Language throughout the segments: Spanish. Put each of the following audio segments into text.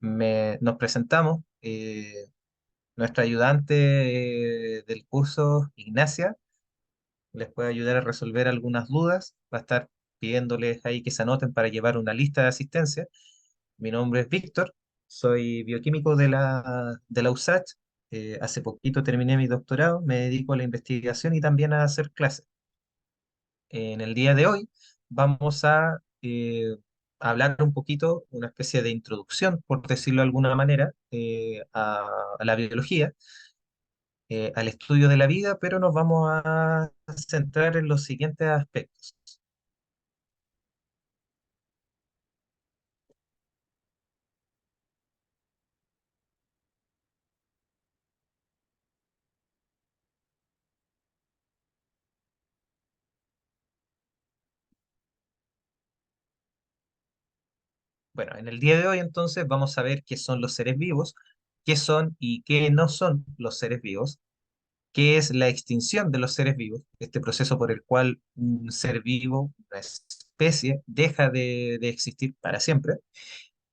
Nos presentamos. Nuestra ayudante del curso, Ignacia, les puede ayudar a resolver algunas dudas. Va a estar pidiéndoles ahí que se anoten para llevar una lista de asistencia. Mi nombre es Víctor, soy bioquímico de la USACH. Hace poquito terminé mi doctorado, me dedico a la investigación y también a hacer clases. En el día de hoy vamos a hablar un poquito, una especie de introducción, por decirlo de alguna manera, a la biología, al estudio de la vida, pero nos vamos a centrar en los siguientes aspectos. Bueno, en el día de hoy entonces vamos a ver qué son los seres vivos, qué son y qué no son los seres vivos, qué es la extinción de los seres vivos, este proceso por el cual un ser vivo, una especie, deja de existir para siempre.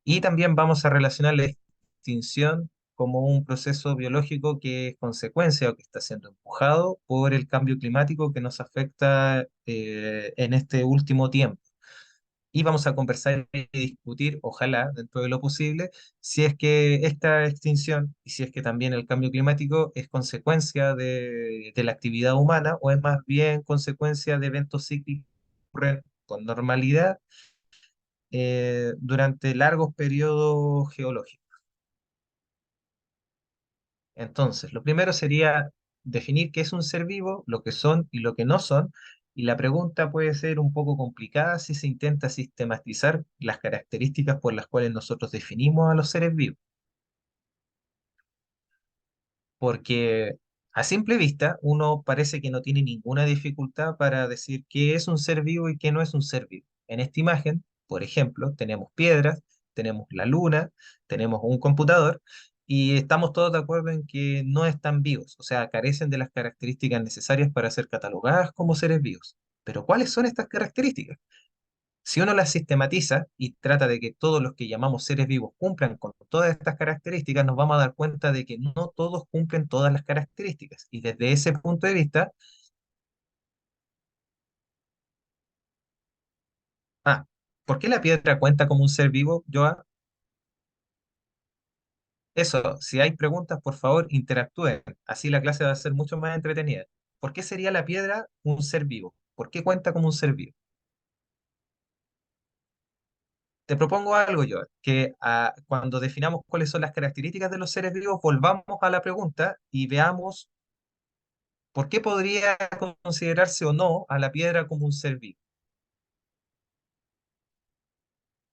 Y también vamos a relacionar la extinción como un proceso biológico que es consecuencia o que está siendo empujado por el cambio climático que nos afecta en este último tiempo. Y vamos a conversar y discutir, ojalá, dentro de lo posible, si es que esta extinción y si es que también el cambio climático es consecuencia de la actividad humana o es más bien consecuencia de eventos cíclicos que ocurren con normalidad durante largos periodos geológicos. Entonces, lo primero sería definir qué es un ser vivo, lo que son y lo que no son, y la pregunta puede ser un poco complicada si se intenta sistematizar las características por las cuales nosotros definimos a los seres vivos, porque a simple vista uno parece que no tiene ninguna dificultad para decir qué es un ser vivo y qué no es un ser vivo. En esta imagen, por ejemplo, tenemos piedras, tenemos la luna, tenemos un computador y estamos todos de acuerdo en que no están vivos, o sea, carecen de las características necesarias para ser catalogadas como seres vivos. Pero ¿cuáles son estas características? Si uno las sistematiza y trata de que todos los que llamamos seres vivos cumplan con todas estas características, nos vamos a dar cuenta de que no todos cumplen todas las características. Y desde ese punto de vista, ah, ¿por qué la piedra cuenta como un ser vivo, Joa? Eso, si hay preguntas, por favor, interactúen. Así la clase va a ser mucho más entretenida. ¿Por qué sería la piedra un ser vivo? ¿Por qué cuenta como un ser vivo? Te propongo algo, yo, que cuando definamos cuáles son las características de los seres vivos, volvamos a la pregunta y veamos por qué podría considerarse o no a la piedra como un ser vivo.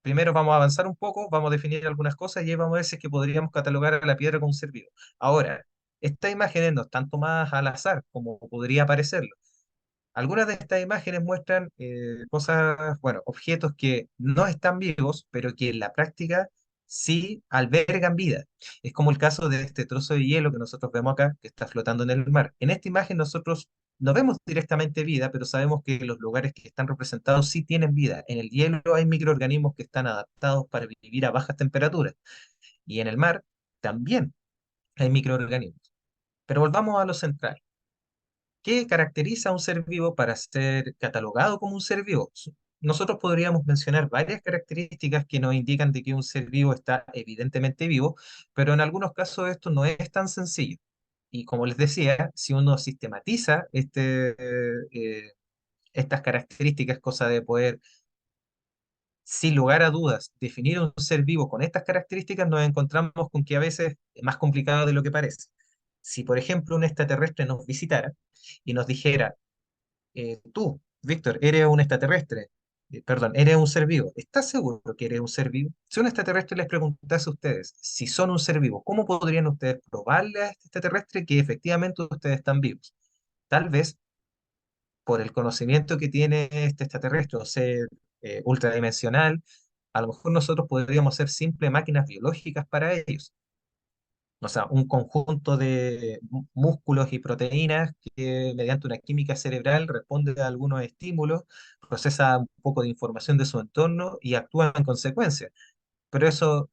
Primero vamos a avanzar un poco, vamos a definir algunas cosas y ahí vamos a ver si es que podríamos catalogar a la piedra como un ser vivo. Ahora, estas imágenes no están tomadas al azar, como podría parecerlo. Algunas de estas imágenes muestran cosas, bueno, objetos que no están vivos, pero que en la práctica sí albergan vida. Es como el caso de este trozo de hielo que nosotros vemos acá, que está flotando en el mar. En esta imagen nosotros no vemos directamente vida, pero sabemos que los lugares que están representados sí tienen vida. En el hielo hay microorganismos que están adaptados para vivir a bajas temperaturas. Y en el mar también hay microorganismos. Pero volvamos a lo central. ¿Qué caracteriza a un ser vivo para ser catalogado como un ser vivo? Nosotros podríamos mencionar varias características que nos indican de que un ser vivo está evidentemente vivo, pero en algunos casos esto no es tan sencillo. Y como les decía, si uno sistematiza estas características, cosa de poder, sin lugar a dudas, definir un ser vivo con estas características, nos encontramos con que a veces es más complicado de lo que parece. Si, por ejemplo, un extraterrestre nos visitara y nos dijera, tú, Víctor, eres un extraterrestre, perdón, eres un ser vivo. ¿Estás seguro que eres un ser vivo? Si un extraterrestre les preguntase a ustedes si son un ser vivo, ¿cómo podrían ustedes probarle a este extraterrestre que efectivamente ustedes están vivos? Tal vez por el conocimiento que tiene este extraterrestre o ser ultradimensional, a lo mejor nosotros podríamos ser simples máquinas biológicas para ellos. O sea, un conjunto de músculos y proteínas que mediante una química cerebral responde a algunos estímulos, procesa un poco de información de su entorno y actúa en consecuencia. Pero eso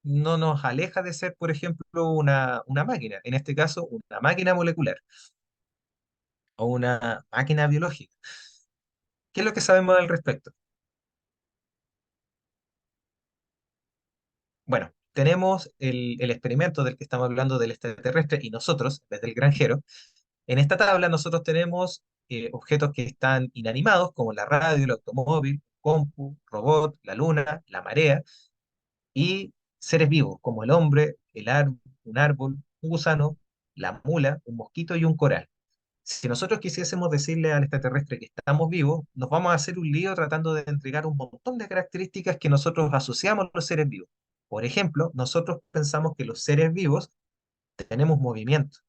no nos aleja de ser, por ejemplo, una máquina, en este caso, una máquina molecular o una máquina biológica. ¿Qué es lo que sabemos al respecto? Bueno, tenemos el experimento del que estamos hablando del extraterrestre y nosotros, desde el granjero. En esta tabla nosotros tenemos objetos que están inanimados, como la radio, el automóvil, compu, robot, la luna, la marea, y seres vivos, como el hombre, un árbol, un gusano, la mula, un mosquito y un coral. Si nosotros quisiésemos decirle al extraterrestre que estamos vivos, nos vamos a hacer un lío tratando de entregar un montón de características que nosotros asociamos a los seres vivos. Por ejemplo, nosotros pensamos que los seres vivos tenemos movimiento.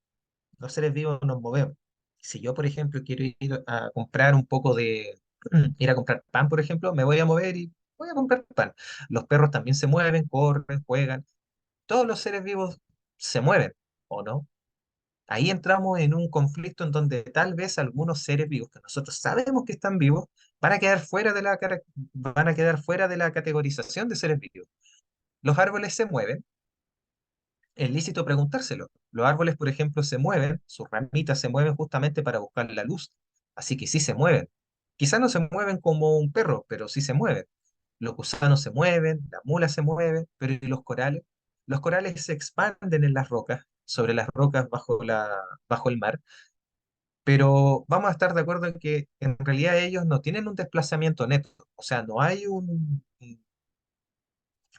Los seres vivos nos movemos. Si yo, por ejemplo, quiero ir a comprar un poco de, ir a comprar pan, por ejemplo, me voy a mover y voy a comprar pan. Los perros también se mueven, corren, juegan. Todos los seres vivos se mueven, ¿o no? Ahí entramos en un conflicto en donde tal vez algunos seres vivos que nosotros sabemos que están vivos van a quedar fuera de van a quedar fuera de la categorización de seres vivos. Los árboles se mueven, es lícito preguntárselo. Los árboles, por ejemplo, se mueven, sus ramitas se mueven justamente para buscar la luz, así que sí se mueven. Quizás no se mueven como un perro, pero sí se mueven. Los gusanos se mueven, las mulas se mueven, pero ¿y los corales? Los corales se expanden en las rocas, sobre las rocas bajo el mar, pero vamos a estar de acuerdo en que en realidad ellos no tienen un desplazamiento neto, o sea, no hay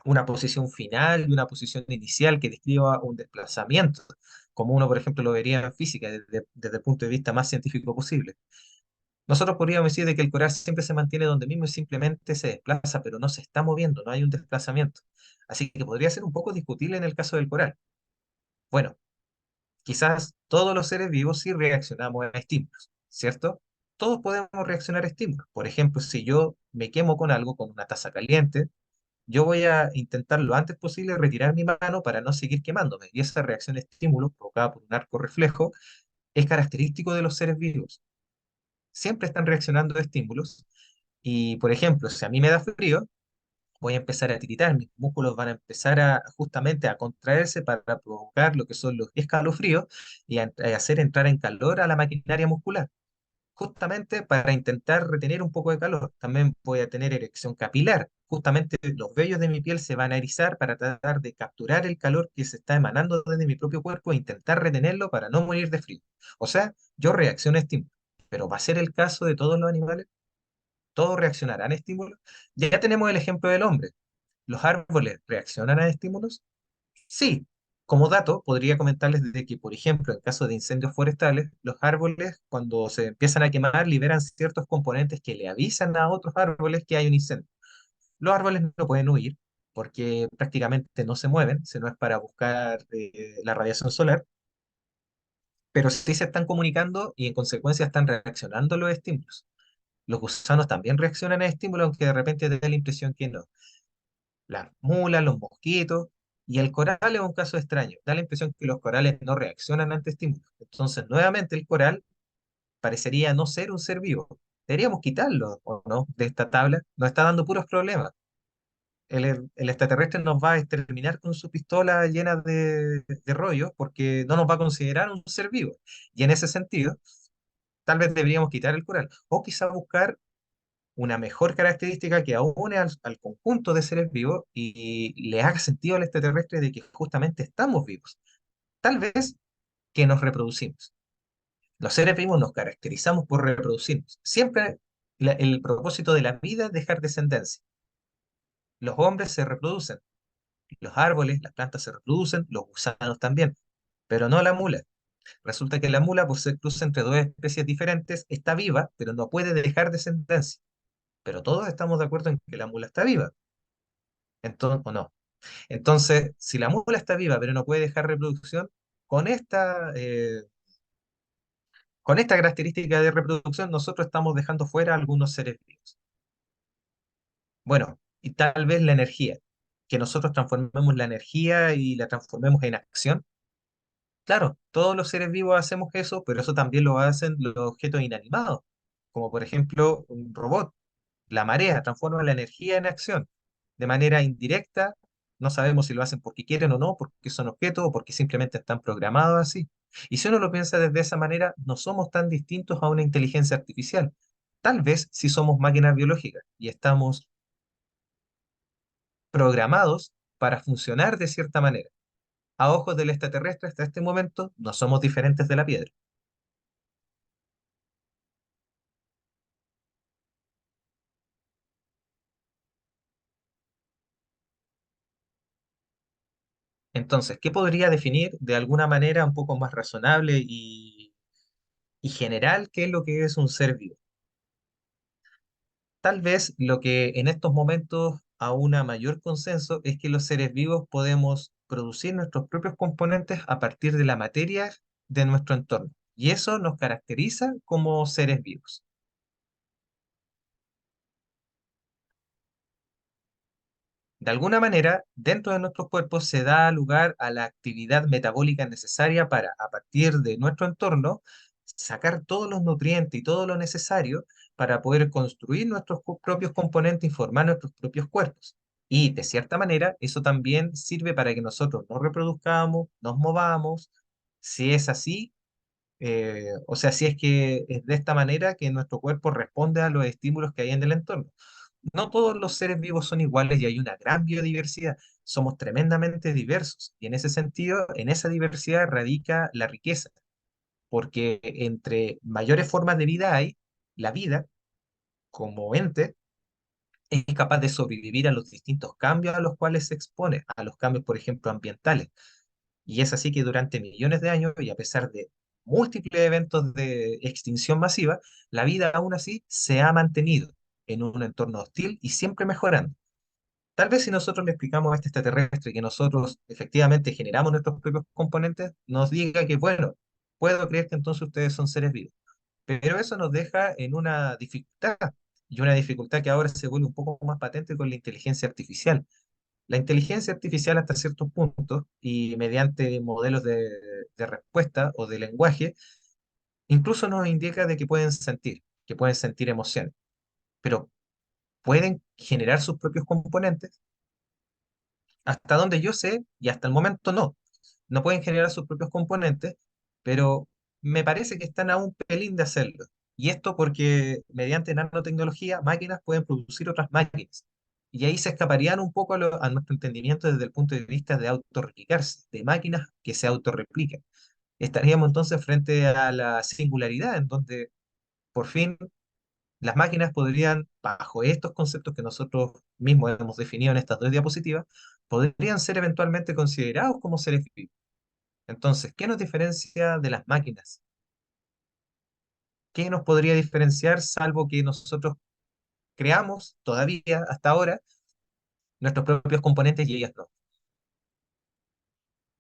una posición final y una posición inicial que describa un desplazamiento, como uno, por ejemplo, lo vería en física desde el punto de vista más científico posible. Nosotros podríamos decir de que el coral siempre se mantiene donde mismo y simplemente se desplaza, pero no se está moviendo, no hay un desplazamiento. Así que podría ser un poco discutible en el caso del coral. Bueno, quizás todos los seres vivos sí reaccionamos a estímulos, ¿cierto? Todos podemos reaccionar a estímulos. Por ejemplo, si yo me quemo con algo, con una taza caliente, yo voy a intentar lo antes posible retirar mi mano para no seguir quemándome. Y esa reacción de estímulo provocada por un arco reflejo es característico de los seres vivos. Siempre están reaccionando a estímulos. Y, por ejemplo, si a mí me da frío, voy a empezar a tiritar, mis músculos van a empezar a justamente a contraerse para provocar lo que son los escalofríos y a hacer entrar en calor a la maquinaria muscular, justamente para intentar retener un poco de calor. También voy a tener erección capilar. Justamente los vellos de mi piel se van a erizar para tratar de capturar el calor que se está emanando desde mi propio cuerpo e intentar retenerlo para no morir de frío. O sea, yo reacciono a estímulos. Pero ¿va a ser el caso de todos los animales? ¿Todos reaccionarán a estímulos? Ya tenemos el ejemplo del hombre. ¿Los árboles reaccionan a estímulos? Sí. Como dato, podría comentarles de que, por ejemplo, en caso de incendios forestales, los árboles, cuando se empiezan a quemar, liberan ciertos componentes que le avisan a otros árboles que hay un incendio. Los árboles no pueden huir porque prácticamente no se mueven, si no es para buscar la radiación solar, pero sí se están comunicando y en consecuencia están reaccionando a los estímulos. Los gusanos también reaccionan a estímulos, aunque de repente te da la impresión que no. Las mulas, los mosquitos, y el coral es un caso extraño. Da la impresión que los corales no reaccionan ante estímulos. Entonces, nuevamente, el coral parecería no ser un ser vivo. Deberíamos quitarlo, ¿o no?, de esta tabla. Nos está dando puros problemas. El extraterrestre nos va a exterminar con su pistola llena de rollos porque no nos va a considerar un ser vivo. Y en ese sentido, tal vez deberíamos quitar el coral. O quizá buscar una mejor característica que aúne al conjunto de seres vivos y le haga sentido al extraterrestre de que justamente estamos vivos. Tal vez que nos reproducimos. Los seres vivos nos caracterizamos por reproducirnos. Siempre el propósito de la vida es dejar descendencia. Los hombres se reproducen, los árboles, las plantas se reproducen, los gusanos también, pero no la mula. Resulta que la mula, por ser cruza entre dos especies diferentes, está viva, pero no puede dejar descendencia. Pero todos estamos de acuerdo en que la mula está viva, entonces, ¿o no? Entonces, si la mula está viva pero no puede dejar reproducción, con esta, eh, con esta característica de reproducción nosotros estamos dejando fuera a algunos seres vivos. Bueno, y tal vez la energía, que nosotros transformemos la energía y la transformemos en acción. Claro, todos los seres vivos hacemos eso, pero eso también lo hacen los objetos inanimados, como por ejemplo un robot. La marea transforma la energía en acción de manera indirecta No sabemos si lo hacen porque quieren o no, porque son objetos o porque simplemente están programados así. Y si uno lo piensa desde esa manera, no somos tan distintos a una inteligencia artificial. Tal vez si somos máquinas biológicas y estamos programados para funcionar de cierta manera. A ojos del extraterrestre, hasta este momento, no somos diferentes de la piedra. Entonces, ¿qué podría definir de alguna manera un poco más razonable y general qué es lo que es un ser vivo? Tal vez lo que en estos momentos a una mayor consenso es que los seres vivos podemos producir nuestros propios componentes a partir de la materia de nuestro entorno. Y eso nos caracteriza como seres vivos. De alguna manera, dentro de nuestros cuerpos se da lugar a la actividad metabólica necesaria para, a partir de nuestro entorno, sacar todos los nutrientes y todo lo necesario para poder construir nuestros propios componentes y formar nuestros propios cuerpos. Y de cierta manera, eso también sirve para que nosotros nos reproduzcamos, nos movamos. Si es así, o sea, si es que es de esta manera que nuestro cuerpo responde a los estímulos que hay en el entorno. No todos los seres vivos son iguales y hay una gran biodiversidad. Somos tremendamente diversos y en ese sentido, en esa diversidad radica la riqueza, porque entre mayores formas de vida hay, la vida como ente es capaz de sobrevivir a los distintos cambios a los cuales se expone, a los cambios, por ejemplo, ambientales. Y es así que durante millones de años, y a pesar de múltiples eventos de extinción masiva, la vida aún así se ha mantenido en un entorno hostil y siempre mejorando. Tal vez si nosotros le explicamos a este extraterrestre que nosotros efectivamente generamos nuestros propios componentes, nos diga que, bueno, puedo creer que entonces ustedes son seres vivos. Pero eso nos deja en una dificultad, y una dificultad que ahora se vuelve un poco más patente con la inteligencia artificial. La inteligencia artificial hasta ciertos puntos y mediante modelos de respuesta o de lenguaje, incluso nos indica de que pueden sentir emociones, pero pueden generar sus propios componentes. Hasta donde yo sé, y hasta el momento no, no pueden generar sus propios componentes, pero me parece que están a un pelín de hacerlo. Y esto porque mediante nanotecnología, máquinas pueden producir otras máquinas. Y ahí se escaparían un poco a nuestro entendimiento desde el punto de vista de autorreplicarse, de máquinas que se autorreplican. Estaríamos entonces frente a la singularidad, en donde por fin las máquinas podrían, bajo estos conceptos que nosotros mismos hemos definido en estas dos diapositivas, podrían ser eventualmente considerados como seres vivos. Entonces, ¿qué nos diferencia de las máquinas? ¿Qué nos podría diferenciar salvo que nosotros creamos todavía hasta ahora nuestros propios componentes y ellas no?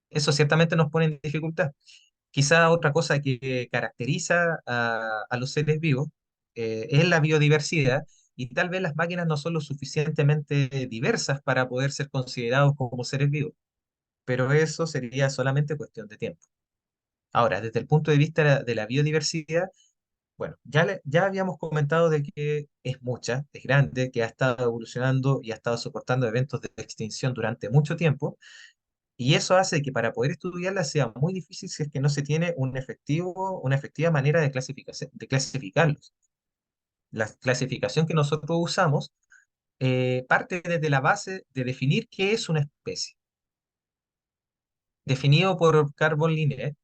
Eso ciertamente nos pone en dificultad. Quizá otra cosa que caracteriza a los seres vivos es la biodiversidad y tal vez las máquinas no son lo suficientemente diversas para poder ser considerados como seres vivos, pero eso sería solamente cuestión de tiempo. Ahora, desde el punto de vista de la biodiversidad, bueno, ya habíamos comentado de que es mucha, es grande, que ha estado evolucionando y ha estado soportando eventos de extinción durante mucho tiempo, y eso hace que para poder estudiarla sea muy difícil si es que no se tiene una efectiva manera de de clasificarlos. La clasificación que nosotros usamos parte desde la base de definir qué es una especie. Definido por Carbon Linear,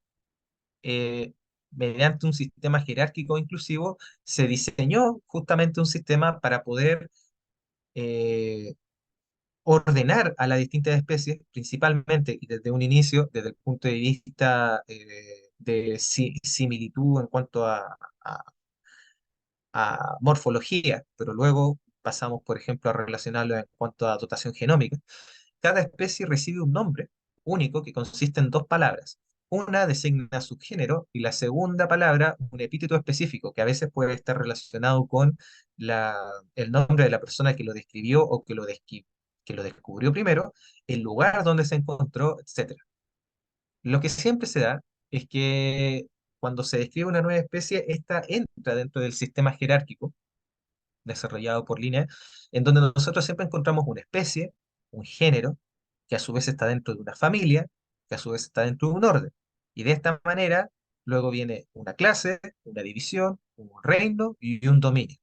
eh, mediante un sistema jerárquico inclusivo, se diseñó justamente un sistema para poder eh, ordenar a las distintas especies, principalmente y desde un inicio, desde el punto de vista de similitud en cuanto a morfología, pero luego pasamos, por ejemplo, a relacionarlo en cuanto a dotación genómica. Cada especie recibe un nombre único que consiste en dos palabras. Una designa subgénero y la segunda palabra un epíteto específico que a veces puede estar relacionado con el nombre de la persona que lo describió o que lo descubrió primero, el lugar donde se encontró, etcétera. Lo que siempre se da es que cuando se describe una nueva especie, esta entra dentro del sistema jerárquico desarrollado por línea, en donde nosotros siempre encontramos una especie, un género, que a su vez está dentro de una familia, que a su vez está dentro de un orden. Y de esta manera, luego viene una clase, una división, un reino y un dominio.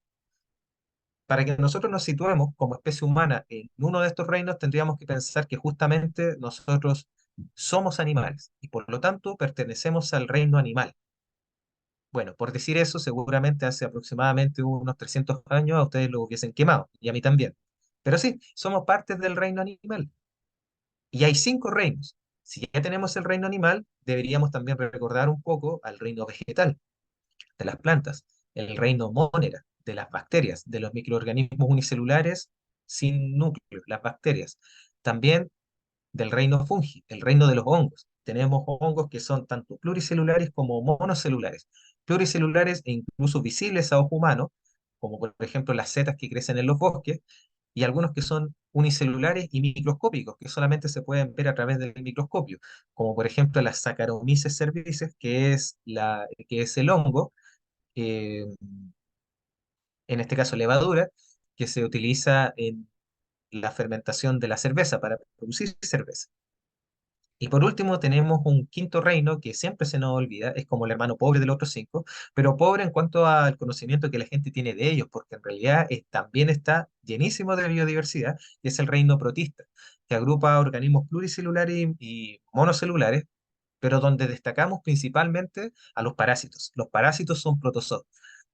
Para que nosotros nos situemos como especie humana en uno de estos reinos, tendríamos que pensar que justamente nosotros somos animales y por lo tanto pertenecemos al reino animal. Bueno, por decir eso, seguramente hace aproximadamente unos 300 años a ustedes lo hubiesen quemado, y a mí también. Pero sí, somos parte del reino animal. Y hay cinco reinos. Si ya tenemos el reino animal, deberíamos también recordar un poco al reino vegetal, de las plantas, el reino mónera, de las bacterias, de los microorganismos unicelulares sin núcleo, las bacterias. También del reino fungi, el reino de los hongos. Tenemos hongos que son tanto pluricelulares como monocelulares. Pluricelulares e incluso visibles a ojo humano, como por ejemplo las setas que crecen en los bosques, y algunos que son unicelulares y microscópicos, que solamente se pueden ver a través del microscopio, como por ejemplo las Saccharomyces cerevisiae, que es el hongo, eh, en este caso levadura, que se utiliza en la fermentación de la cerveza para producir cerveza. Y por último tenemos un quinto reino que siempre se nos olvida, es como el hermano pobre de los otros cinco, pero pobre en cuanto al conocimiento que la gente tiene de ellos, porque en realidad también está llenísimo de biodiversidad, y es el reino protista, que agrupa organismos pluricelulares y monocelulares, pero donde destacamos principalmente a los parásitos. Los parásitos son protozoos,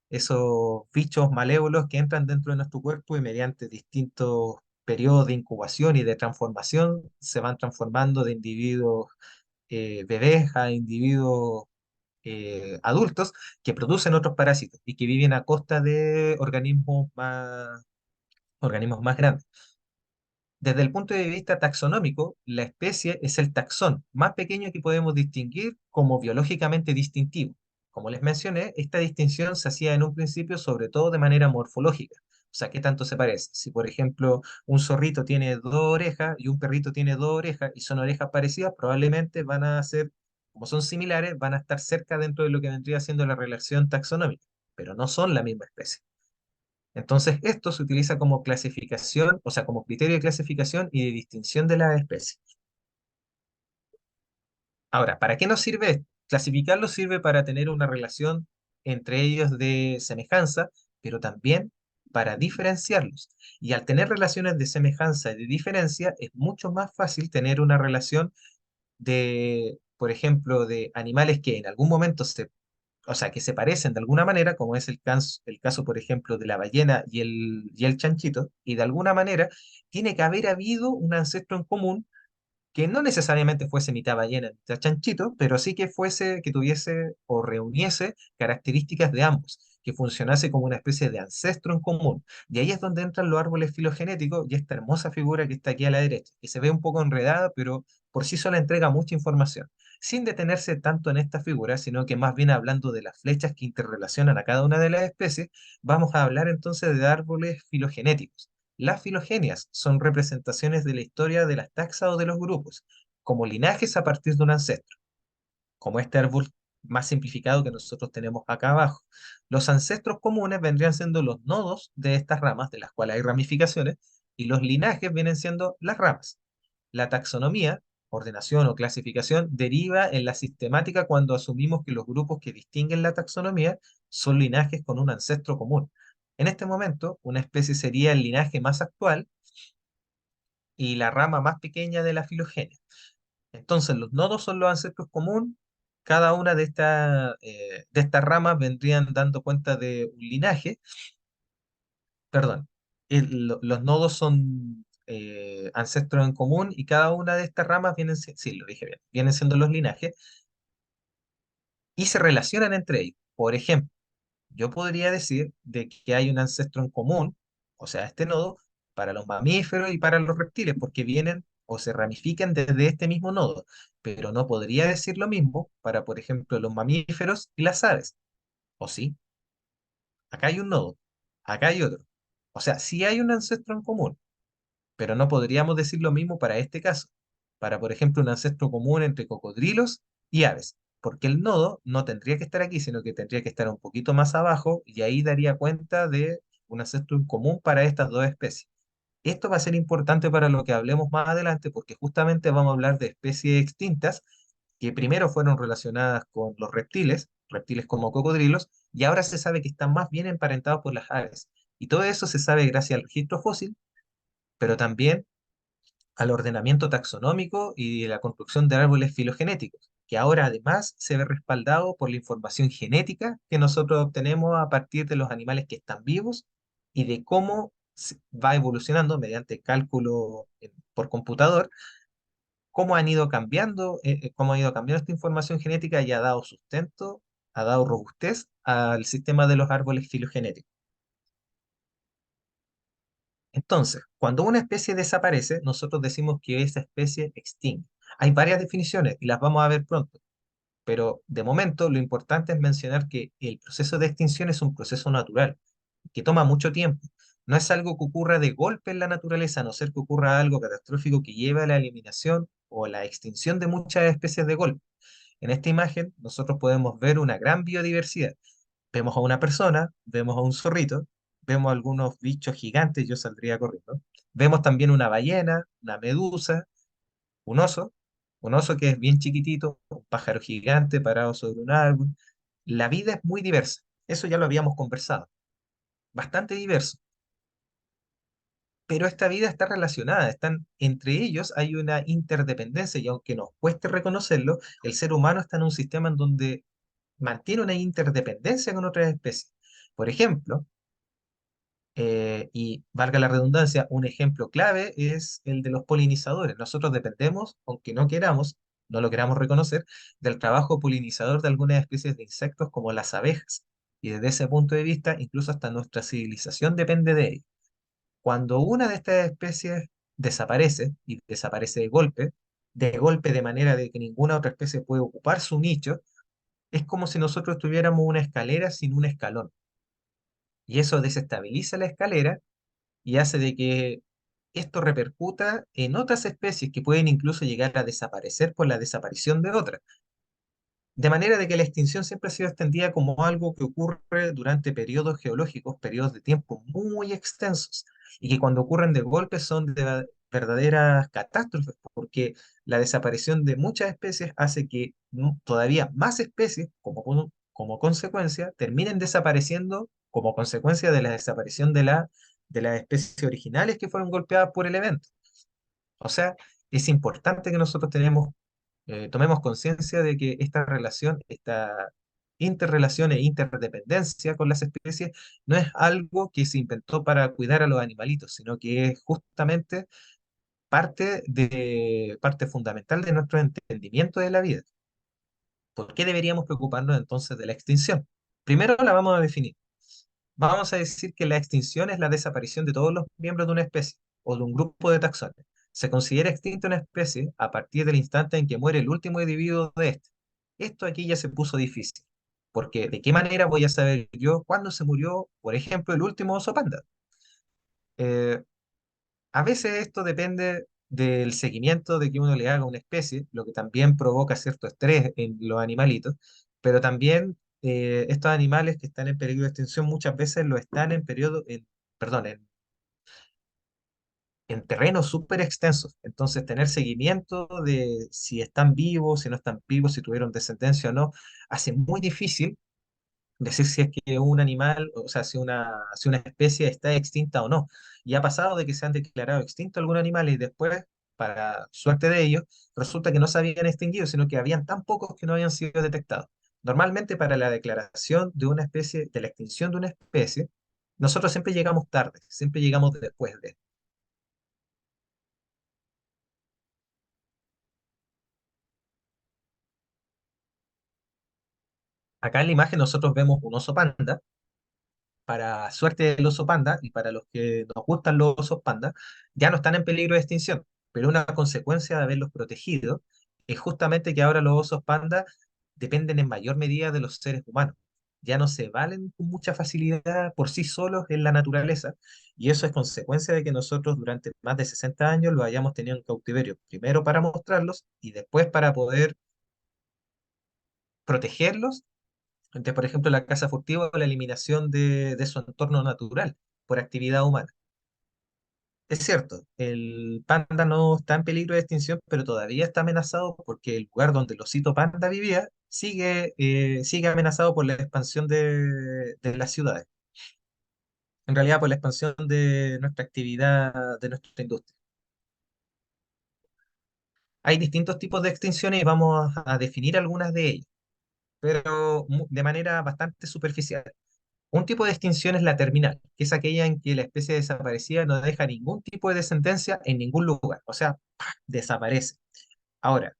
esos bichos malévolos que entran dentro de nuestro cuerpo y mediante distintos periodos de incubación y de transformación se van transformando de individuos bebés a individuos adultos que producen otros parásitos y que viven a costa de organismos más grandes. Desde el punto de vista taxonómico, la especie es el taxón más pequeño que podemos distinguir como biológicamente distintivo. Como les mencioné, esta distinción se hacía en un principio sobre todo de manera morfológica. O sea, ¿qué tanto se parece? Si, por ejemplo, un zorrito tiene dos orejas y un perrito tiene dos orejas y son orejas parecidas, probablemente van a ser, como son similares, van a estar cerca dentro de lo que vendría siendo la relación taxonómica, pero no son la misma especie. Entonces, esto se utiliza como clasificación, o sea, como criterio de clasificación y de distinción de las especies. Ahora, ¿para qué nos sirve esto? Clasificarlo sirve para tener una relación entre ellos de semejanza, pero también para diferenciarlos. Y al tener relaciones de semejanza y de diferencia, es mucho más fácil tener una relación de, por ejemplo, de animales que en algún momento o sea, que se parecen de alguna manera, como es el caso, por ejemplo, de la ballena y el chanchito, y de alguna manera tiene que haber habido un ancestro en común que no necesariamente fuese mitad ballena, mitad chanchito, pero sí que fuese, que tuviese o reuniese características de ambos, que funcionase como una especie de ancestro en común. Y ahí es donde entran los árboles filogenéticos y esta hermosa figura que está aquí a la derecha, que se ve un poco enredada, pero por sí sola entrega mucha información, sin detenerse tanto en esta figura, sino que más bien hablando de las flechas que interrelacionan a cada una de las especies, vamos a hablar entonces de árboles filogenéticos. Las filogenias son representaciones de la historia de las taxas o de los grupos, como linajes a partir de un ancestro, como este árbol más simplificado que nosotros tenemos acá abajo. Los ancestros comunes vendrían siendo los nodos de estas ramas, de las cuales hay ramificaciones, y los linajes vienen siendo las ramas. La taxonomía, ordenación o clasificación, deriva en la sistemática cuando asumimos que los grupos que distinguen la taxonomía son linajes con un ancestro común. En este momento, una especie sería el linaje más actual y la rama más pequeña de la filogenia. Entonces, los nodos son los ancestros comunes. Cada una de estas ramas vendrían dando cuenta de un linaje. Perdón, los nodos son ancestros en común y cada una de estas ramas sí, lo dije bien, vienen siendo los linajes y se relacionan entre ellos. Por ejemplo, yo podría decir de que hay un ancestro en común, o sea, este nodo, para los mamíferos y para los reptiles, porque vienen o se ramifican desde este mismo nodo, pero no podría decir lo mismo para, por ejemplo, los mamíferos y las aves. ¿O sí? Acá hay un nodo, acá hay otro. O sea, sí hay un ancestro en común, pero no podríamos decir lo mismo para este caso, para, por ejemplo, un ancestro común entre cocodrilos y aves, porque el nodo no tendría que estar aquí, sino que tendría que estar un poquito más abajo y ahí daría cuenta de un ancestro en común para estas dos especies. Esto va a ser importante para lo que hablemos más adelante, porque justamente vamos a hablar de especies extintas que primero fueron relacionadas con los reptiles, reptiles como cocodrilos, y ahora se sabe que están más bien emparentados por las aves. Y todo eso se sabe gracias al registro fósil, pero también al ordenamiento taxonómico y la construcción de árboles filogenéticos, que ahora además se ve respaldado por la información genética que nosotros obtenemos a partir de los animales que están vivos y de cómo va evolucionando mediante cálculo por computador, cómo han ido cambiando, cómo ha ido cambiando esta información genética y ha dado sustento, ha dado robustez al sistema de los árboles filogenéticos. Entonces, cuando una especie desaparece, nosotros decimos que esa especie extingue. Hay varias definiciones y las vamos a ver pronto, pero de momento lo importante es mencionar que el proceso de extinción es un proceso natural, que toma mucho tiempo. No es algo que ocurra de golpe en la naturaleza, a no ser que ocurra algo catastrófico que lleve a la eliminación o la extinción de muchas especies de golpe. En esta imagen nosotros podemos ver una gran biodiversidad. Vemos a una persona, vemos a un zorrito, vemos algunos bichos gigantes, yo saldría corriendo. Vemos también una ballena, una medusa, un oso, un oso que es bien chiquitito, un pájaro gigante parado sobre un árbol. La vida es muy diversa, eso ya lo habíamos conversado, bastante diverso, pero esta vida está relacionada, están, entre ellos hay una interdependencia y aunque nos cueste reconocerlo, el ser humano está en un sistema en donde mantiene una interdependencia con otras especies. Por ejemplo, y valga la redundancia, un ejemplo clave es el de los polinizadores. Nosotros dependemos, aunque no queramos, no lo queramos reconocer, del trabajo polinizador de algunas especies de insectos como las abejas. Y desde ese punto de vista, incluso hasta nuestra civilización depende de ello. Cuando una de estas especies desaparece, y desaparece de golpe de manera de que ninguna otra especie puede ocupar su nicho, es como si nosotros tuviéramos una escalera sin un escalón. Y eso desestabiliza la escalera y hace de que esto repercuta en otras especies que pueden incluso llegar a desaparecer por la desaparición de otras. De manera de que la extinción siempre ha sido extendida como algo que ocurre durante periodos geológicos, periodos de tiempo muy extensos, y que cuando ocurren de golpe son de verdaderas catástrofes, porque la desaparición de muchas especies hace que todavía más especies, como consecuencia, terminen desapareciendo como consecuencia de la desaparición de las especies originales que fueron golpeadas por el evento. O sea, es importante que nosotros tomemos conciencia de que esta relación, esta interrelación e interdependencia con las especies no es algo que se inventó para cuidar a los animalitos, sino que es justamente parte fundamental de nuestro entendimiento de la vida. ¿Por qué deberíamos preocuparnos entonces de la extinción? Primero la vamos a definir. Vamos a decir que la extinción es la desaparición de todos los miembros de una especie o de un grupo de taxones. Se considera extinta una especie a partir del instante en que muere el último individuo de este. Esto aquí ya se puso difícil, porque ¿de qué manera voy a saber yo cuándo se murió, por ejemplo, el último oso panda? Eh, a veces esto depende del seguimiento de que uno le haga a una especie, lo que también provoca cierto estrés en los animalitos, pero también estos animales que están en peligro de extinción muchas veces lo están perdón, en terrenos súper extensos. Entonces, tener seguimiento de si están vivos, si no están vivos, si tuvieron descendencia o no, hace muy difícil decir si es que un animal, o sea, si una especie está extinta o no. Y ha pasado de que se han declarado extintos algunos animales y después, para suerte de ellos, resulta que no se habían extinguido, sino que habían tan pocos que no habían sido detectados. Normalmente para la declaración de una especie, de la extinción de una especie, nosotros siempre llegamos tarde, siempre llegamos después de. Acá en la imagen nosotros vemos un oso panda, para suerte del oso panda y para los que nos gustan los osos panda, ya no están en peligro de extinción, pero una consecuencia de haberlos protegido es justamente que ahora los osos panda dependen en mayor medida de los seres humanos. Ya no se valen con mucha facilidad por sí solos en la naturaleza, y eso es consecuencia de que nosotros durante más de 60 años los hayamos tenido en cautiverio, primero para mostrarlos y después para poder protegerlos ante, por ejemplo, la caza furtiva o la eliminación de su entorno natural por actividad humana. Es cierto, el panda no está en peligro de extinción, pero todavía está amenazado porque el lugar donde el osito panda vivía sigue amenazado por la expansión de las ciudades. En realidad, por la expansión de nuestra actividad, de nuestra industria. Hay distintos tipos de extinciones y vamos a definir algunas de ellas, pero de manera bastante superficial. Un tipo de extinción es la terminal, que es aquella en que la especie desaparecida no deja ningún tipo de descendencia en ningún lugar, o sea, ¡pah! Desaparece. Ahora,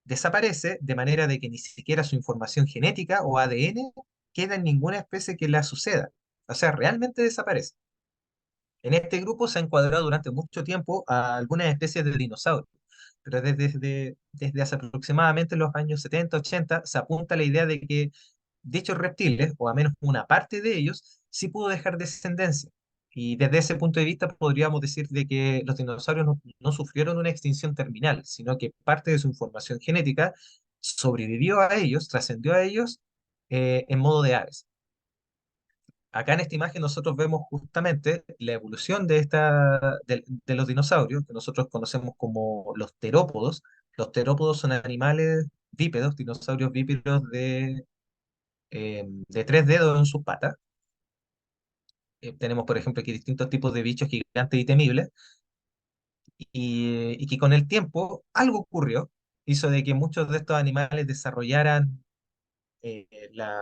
desaparece de manera de que ni siquiera su información genética o ADN queda en ninguna especie que la suceda. O sea, realmente desaparece. En este grupo se ha encuadrado durante mucho tiempo a algunas especies de dinosaurios, pero desde hace aproximadamente los años 70 80 se apunta a la idea de que dichos reptiles, o al menos una parte de ellos, sí pudo dejar descendencia. Y desde ese punto de vista podríamos decir de que los dinosaurios no sufrieron una extinción terminal, sino que parte de su información genética sobrevivió a ellos, trascendió a ellos en modo de aves. Acá en esta imagen nosotros vemos justamente la evolución de los dinosaurios, que nosotros conocemos como los terópodos. Los terópodos son animales bípedos, dinosaurios bípedos de tres dedos en sus patas. Tenemos, por ejemplo, aquí distintos tipos de bichos gigantes y temibles, y que con el tiempo algo ocurrió, hizo de que muchos de estos animales desarrollaran eh, la,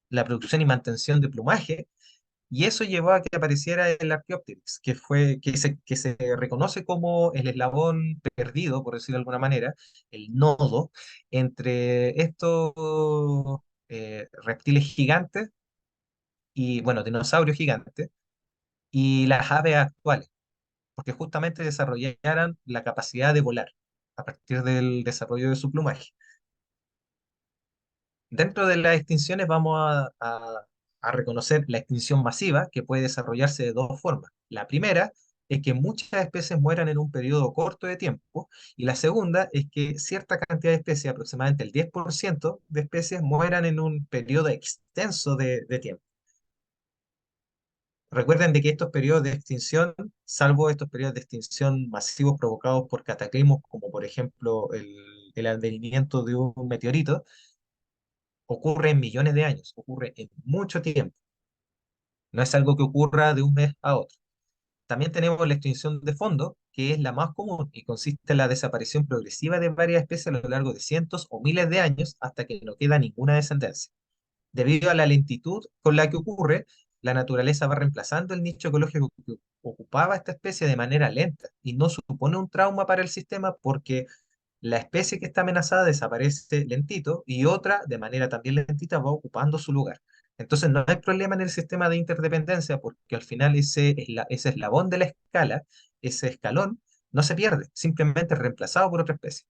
la producción y mantención de plumaje, y eso llevó a que apareciera el Archaeopteryx, que se reconoce como el eslabón perdido, por decirlo de alguna manera, el nodo entre estos reptiles gigantes y, bueno, dinosaurios gigantes y las aves actuales, porque justamente desarrollaran la capacidad de volar a partir del desarrollo de su plumaje. Dentro de las extinciones vamos a reconocer la extinción masiva, que puede desarrollarse de dos formas. La primera es que muchas especies mueran en un periodo corto de tiempo, y la segunda es que cierta cantidad de especies, aproximadamente el 10% de especies, mueran en un periodo extenso de tiempo. Recuerden de que estos periodos de extinción, salvo estos periodos de extinción masivos provocados por cataclismos, como por ejemplo el advenimiento de un meteorito, ocurre en millones de años, ocurre en mucho tiempo. No es algo que ocurra de un mes a otro. También tenemos la extinción de fondo, que es la más común y consiste en la desaparición progresiva de varias especies a lo largo de cientos o miles de años hasta que no queda ninguna descendencia. Debido a la lentitud con la que ocurre, la naturaleza va reemplazando el nicho ecológico que ocupaba esta especie de manera lenta y no supone un trauma para el sistema porque la especie que está amenazada desaparece lentito y otra, de manera también lentita, va ocupando su lugar. Entonces no hay problema en el sistema de interdependencia porque al final ese eslabón de la escala, ese escalón, no se pierde, simplemente es reemplazado por otra especie.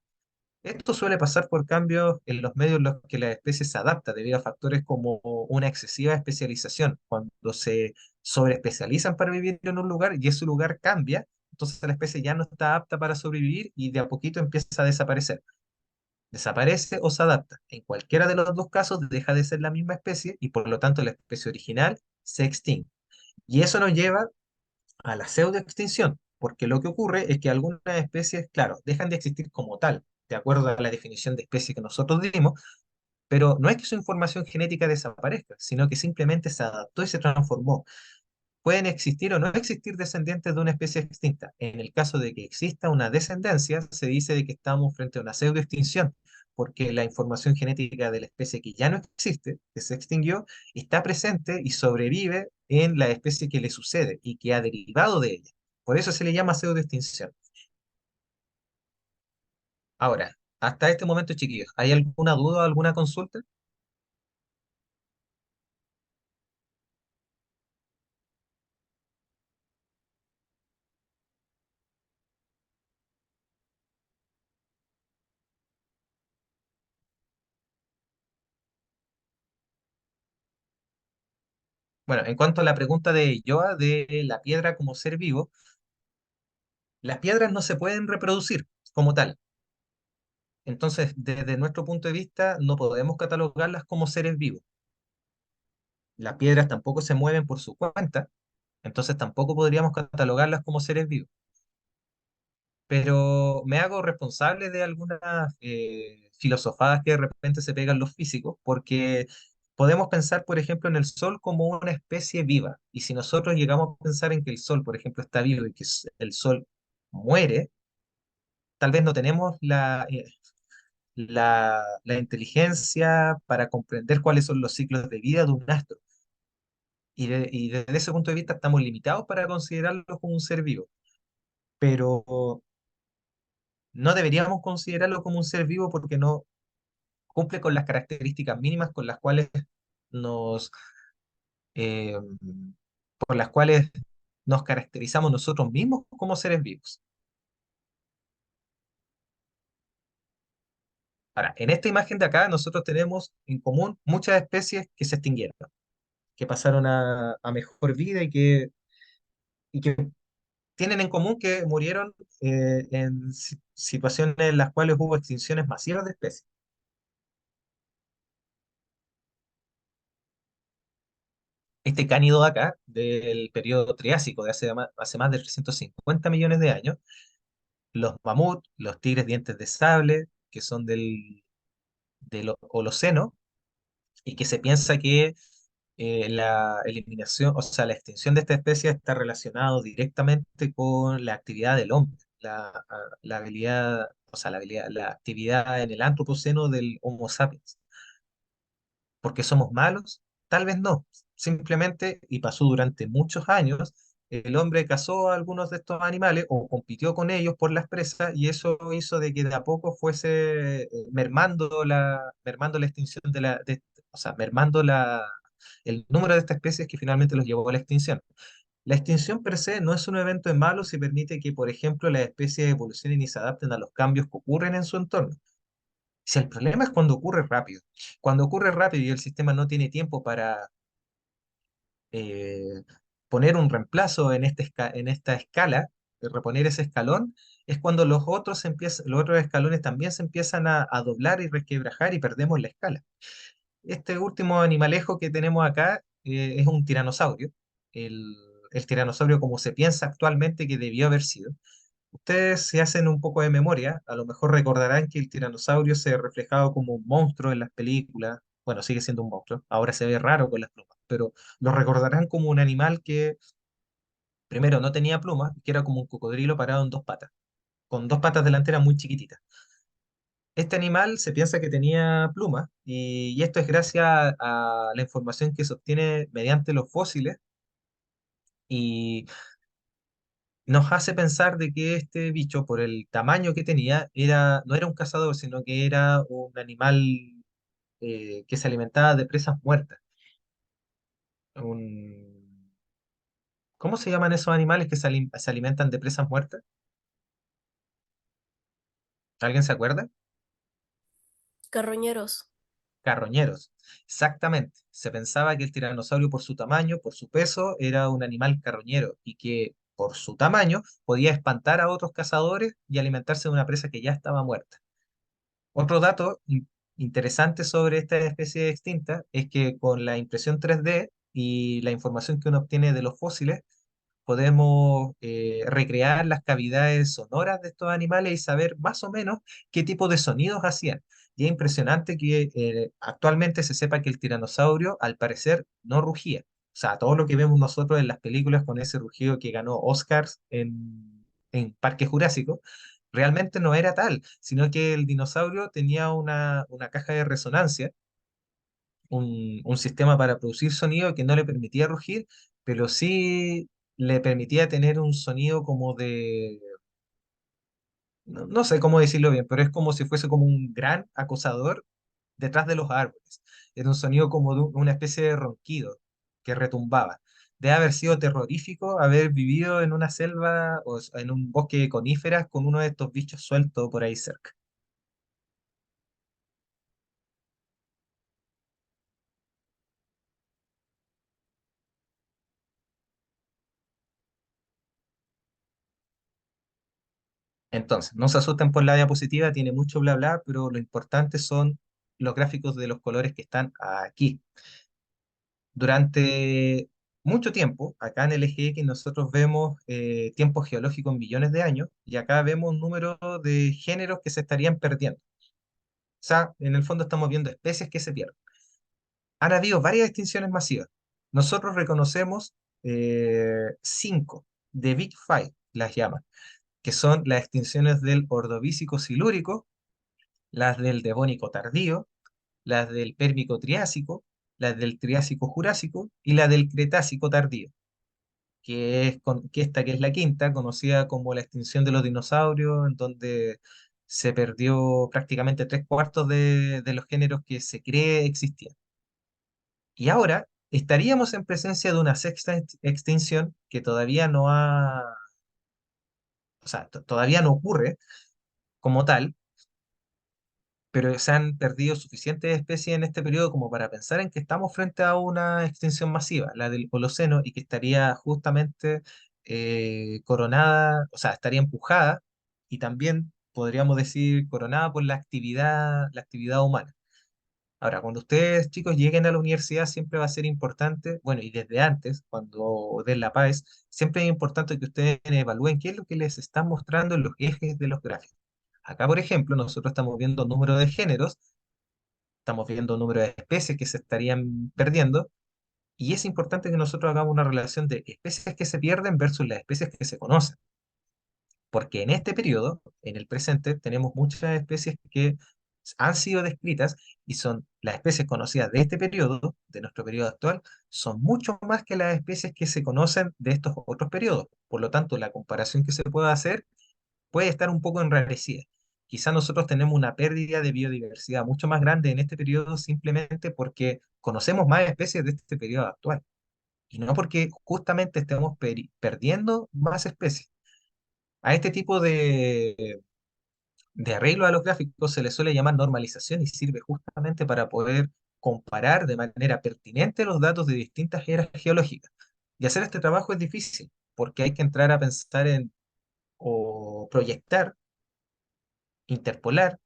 Esto suele pasar por cambios en los medios en los que la especie se adapta debido a factores como una excesiva especialización. Cuando se sobreespecializan para vivir en un lugar y ese lugar cambia, entonces la especie ya no está apta para sobrevivir y de a poquito empieza a desaparecer. Desaparece o se adapta. En cualquiera de los dos casos deja de ser la misma especie y por lo tanto la especie original se extingue. Y eso nos lleva a la pseudoextinción, porque lo que ocurre es que algunas especies, claro, dejan de existir como tal, de acuerdo a la definición de especie que nosotros dimos, pero no es que su información genética desaparezca, sino que simplemente se adaptó y se transformó. Pueden existir o no existir descendientes de una especie extinta. En el caso de que exista una descendencia, se dice de que estamos frente a una pseudoextinción, porque la información genética de la especie que ya no existe, que se extinguió, está presente y sobrevive en la especie que le sucede y que ha derivado de ella. Por eso se le llama pseudoextinción. Ahora, hasta este momento, chiquillos, ¿hay alguna duda o alguna consulta? Bueno, en cuanto a la pregunta de Joa de la piedra como ser vivo, las piedras no se pueden reproducir como tal. Entonces, desde nuestro punto de vista, no podemos catalogarlas como seres vivos. Las piedras tampoco se mueven por su cuenta, Entonces tampoco podríamos catalogarlas como seres vivos. Pero me hago responsable de algunas filosofadas que de repente se pegan los físicos, porque podemos pensar, por ejemplo, en el Sol como una especie viva. Y si nosotros llegamos a pensar en que el Sol, por ejemplo, está vivo y que el Sol muere, tal vez no tenemos la inteligencia para comprender cuáles son los ciclos de vida de un astro. Y desde ese punto de vista estamos limitados para considerarlo como un ser vivo. Pero no deberíamos considerarlo como un ser vivo porque no cumple con las características mínimas con las cuales nos, eh, por las cuales nos caracterizamos nosotros mismos como seres vivos. Ahora, en esta imagen de acá nosotros tenemos en común muchas especies que se extinguieron, que pasaron a mejor vida y que tienen en común que murieron en situaciones en las cuales hubo extinciones masivas de especies. Este cánido de acá, del periodo Triásico, de hace más de 350 millones de años, los mamut, los tigres dientes de sable, que son del Holoceno, y que se piensa que la eliminación, o sea, la extinción de esta especie está relacionado directamente con la actividad del hombre, la habilidad, o sea, la actividad en el antropoceno del Homo sapiens. ¿Porque somos malos? Tal vez no. Simplemente, y pasó durante muchos años, el hombre cazó a algunos de estos animales o compitió con ellos por las presas y eso hizo de que de a poco fuese mermando la extinción o sea, mermando el número de estas especies que finalmente los llevó a la extinción. La extinción per se no es un evento malo si permite que, por ejemplo, las especies evolucionen y se adapten a los cambios que ocurren en su entorno. Si el problema es cuando ocurre rápido. Cuando ocurre rápido y el sistema no tiene tiempo para eh, poner un reemplazo en esta escala, de reponer ese escalón, es cuando los otros escalones también se empiezan a doblar y resquebrajar y perdemos la escala. Este último animalejo que tenemos acá es un tiranosaurio, el, el tiranosaurio como se piensa actualmente que debió haber sido. Ustedes si hacen un poco de memoria, a lo mejor recordarán que el tiranosaurio se reflejaba como un monstruo en las películas. Bueno, sigue siendo un monstruo. Ahora se ve raro con las plumas, pero lo recordarán como un animal que primero no tenía plumas, que era como un cocodrilo parado en dos patas, con dos patas delanteras muy chiquititas. Este animal se piensa que tenía plumas y esto es gracias a la información que se obtiene mediante los fósiles y nos hace pensar de que este bicho, por el tamaño que tenía, no era un cazador, sino que era un animal que se alimentaba de presas muertas. Un- ¿Cómo se llaman esos animales que se alimentan de presas muertas? ¿Alguien se acuerda? Carroñeros. Carroñeros. Exactamente. Se pensaba que el tiranosaurio, por su tamaño, por su peso, era un animal carroñero y que por su tamaño podía espantar a otros cazadores y alimentarse de una presa que ya estaba muerta. Otro dato interesante sobre esta especie extinta es que con la impresión 3D y la información que uno obtiene de los fósiles, podemos recrear las cavidades sonoras de estos animales y saber más o menos qué tipo de sonidos hacían. Y es impresionante que actualmente se sepa que el tiranosaurio, al parecer, no rugía. O sea, todo lo que vemos nosotros en las películas con ese rugido que ganó Oscars en Parque Jurásico, realmente no era tal, sino que el dinosaurio tenía una caja de resonancia, un sistema para producir sonido que no le permitía rugir, pero sí le permitía tener un sonido como no sé cómo decirlo bien, pero es como si fuese como un gran acosador detrás de los árboles. Era un sonido como de una especie de ronquido que retumbaba. Debe haber sido terrorífico haber vivido en una selva o en un bosque de coníferas con uno de estos bichos sueltos por ahí cerca. Entonces, no se asusten por la diapositiva, tiene mucho bla bla, pero lo importante son los gráficos de los colores que están aquí. Durante mucho tiempo. Acá en el eje X nosotros vemos tiempo geológico en millones de años y acá vemos un número de géneros que se estarían perdiendo. O sea, en el fondo estamos viendo especies que se pierden. Han habido varias extinciones masivas. Nosotros reconocemos cinco, de Big Five las llaman, que son las extinciones del Ordovícico silúrico, las del Devónico tardío, las del Pérmico triásico, las del Triásico jurásico y la del Cretácico tardío, que esta que es la quinta, conocida como la extinción de los dinosaurios, en donde se perdió prácticamente tres cuartos de los géneros que se cree existían. Y ahora estaríamos en presencia de una sexta extinción que todavía no ha, o sea, todavía no ocurre como tal, pero se han perdido suficientes especies en este periodo como para pensar en que estamos frente a una extinción masiva, la del Holoceno, y que estaría justamente coronada, o sea, estaría empujada y también podríamos decir coronada por la actividad humana. Ahora, cuando ustedes, chicos, lleguen a la universidad, siempre va a ser importante, bueno, y desde antes, cuando den la PAES, siempre es importante que ustedes evalúen qué es lo que les están mostrando en los ejes de los gráficos. Acá, por ejemplo, nosotros estamos viendo número de géneros, estamos viendo número de especies que se estarían perdiendo, y es importante que nosotros hagamos una relación de especies que se pierden versus las especies que se conocen. Porque en este periodo, en el presente, tenemos muchas especies que han sido descritas y son las especies conocidas de este periodo, de nuestro periodo actual, son mucho más que las especies que se conocen de estos otros periodos. Por lo tanto, la comparación que se puede hacer puede estar un poco enrarecida. Quizá nosotros tenemos una pérdida de biodiversidad mucho más grande en este periodo simplemente porque conocemos más especies de este periodo actual y no porque justamente estemos perdiendo más especies. A este tipo de arreglo a los gráficos se le suele llamar normalización y sirve justamente para poder comparar de manera pertinente los datos de distintas eras geológicas. Y hacer este trabajo es difícil porque hay que entrar a pensar en o proyectar, interpolar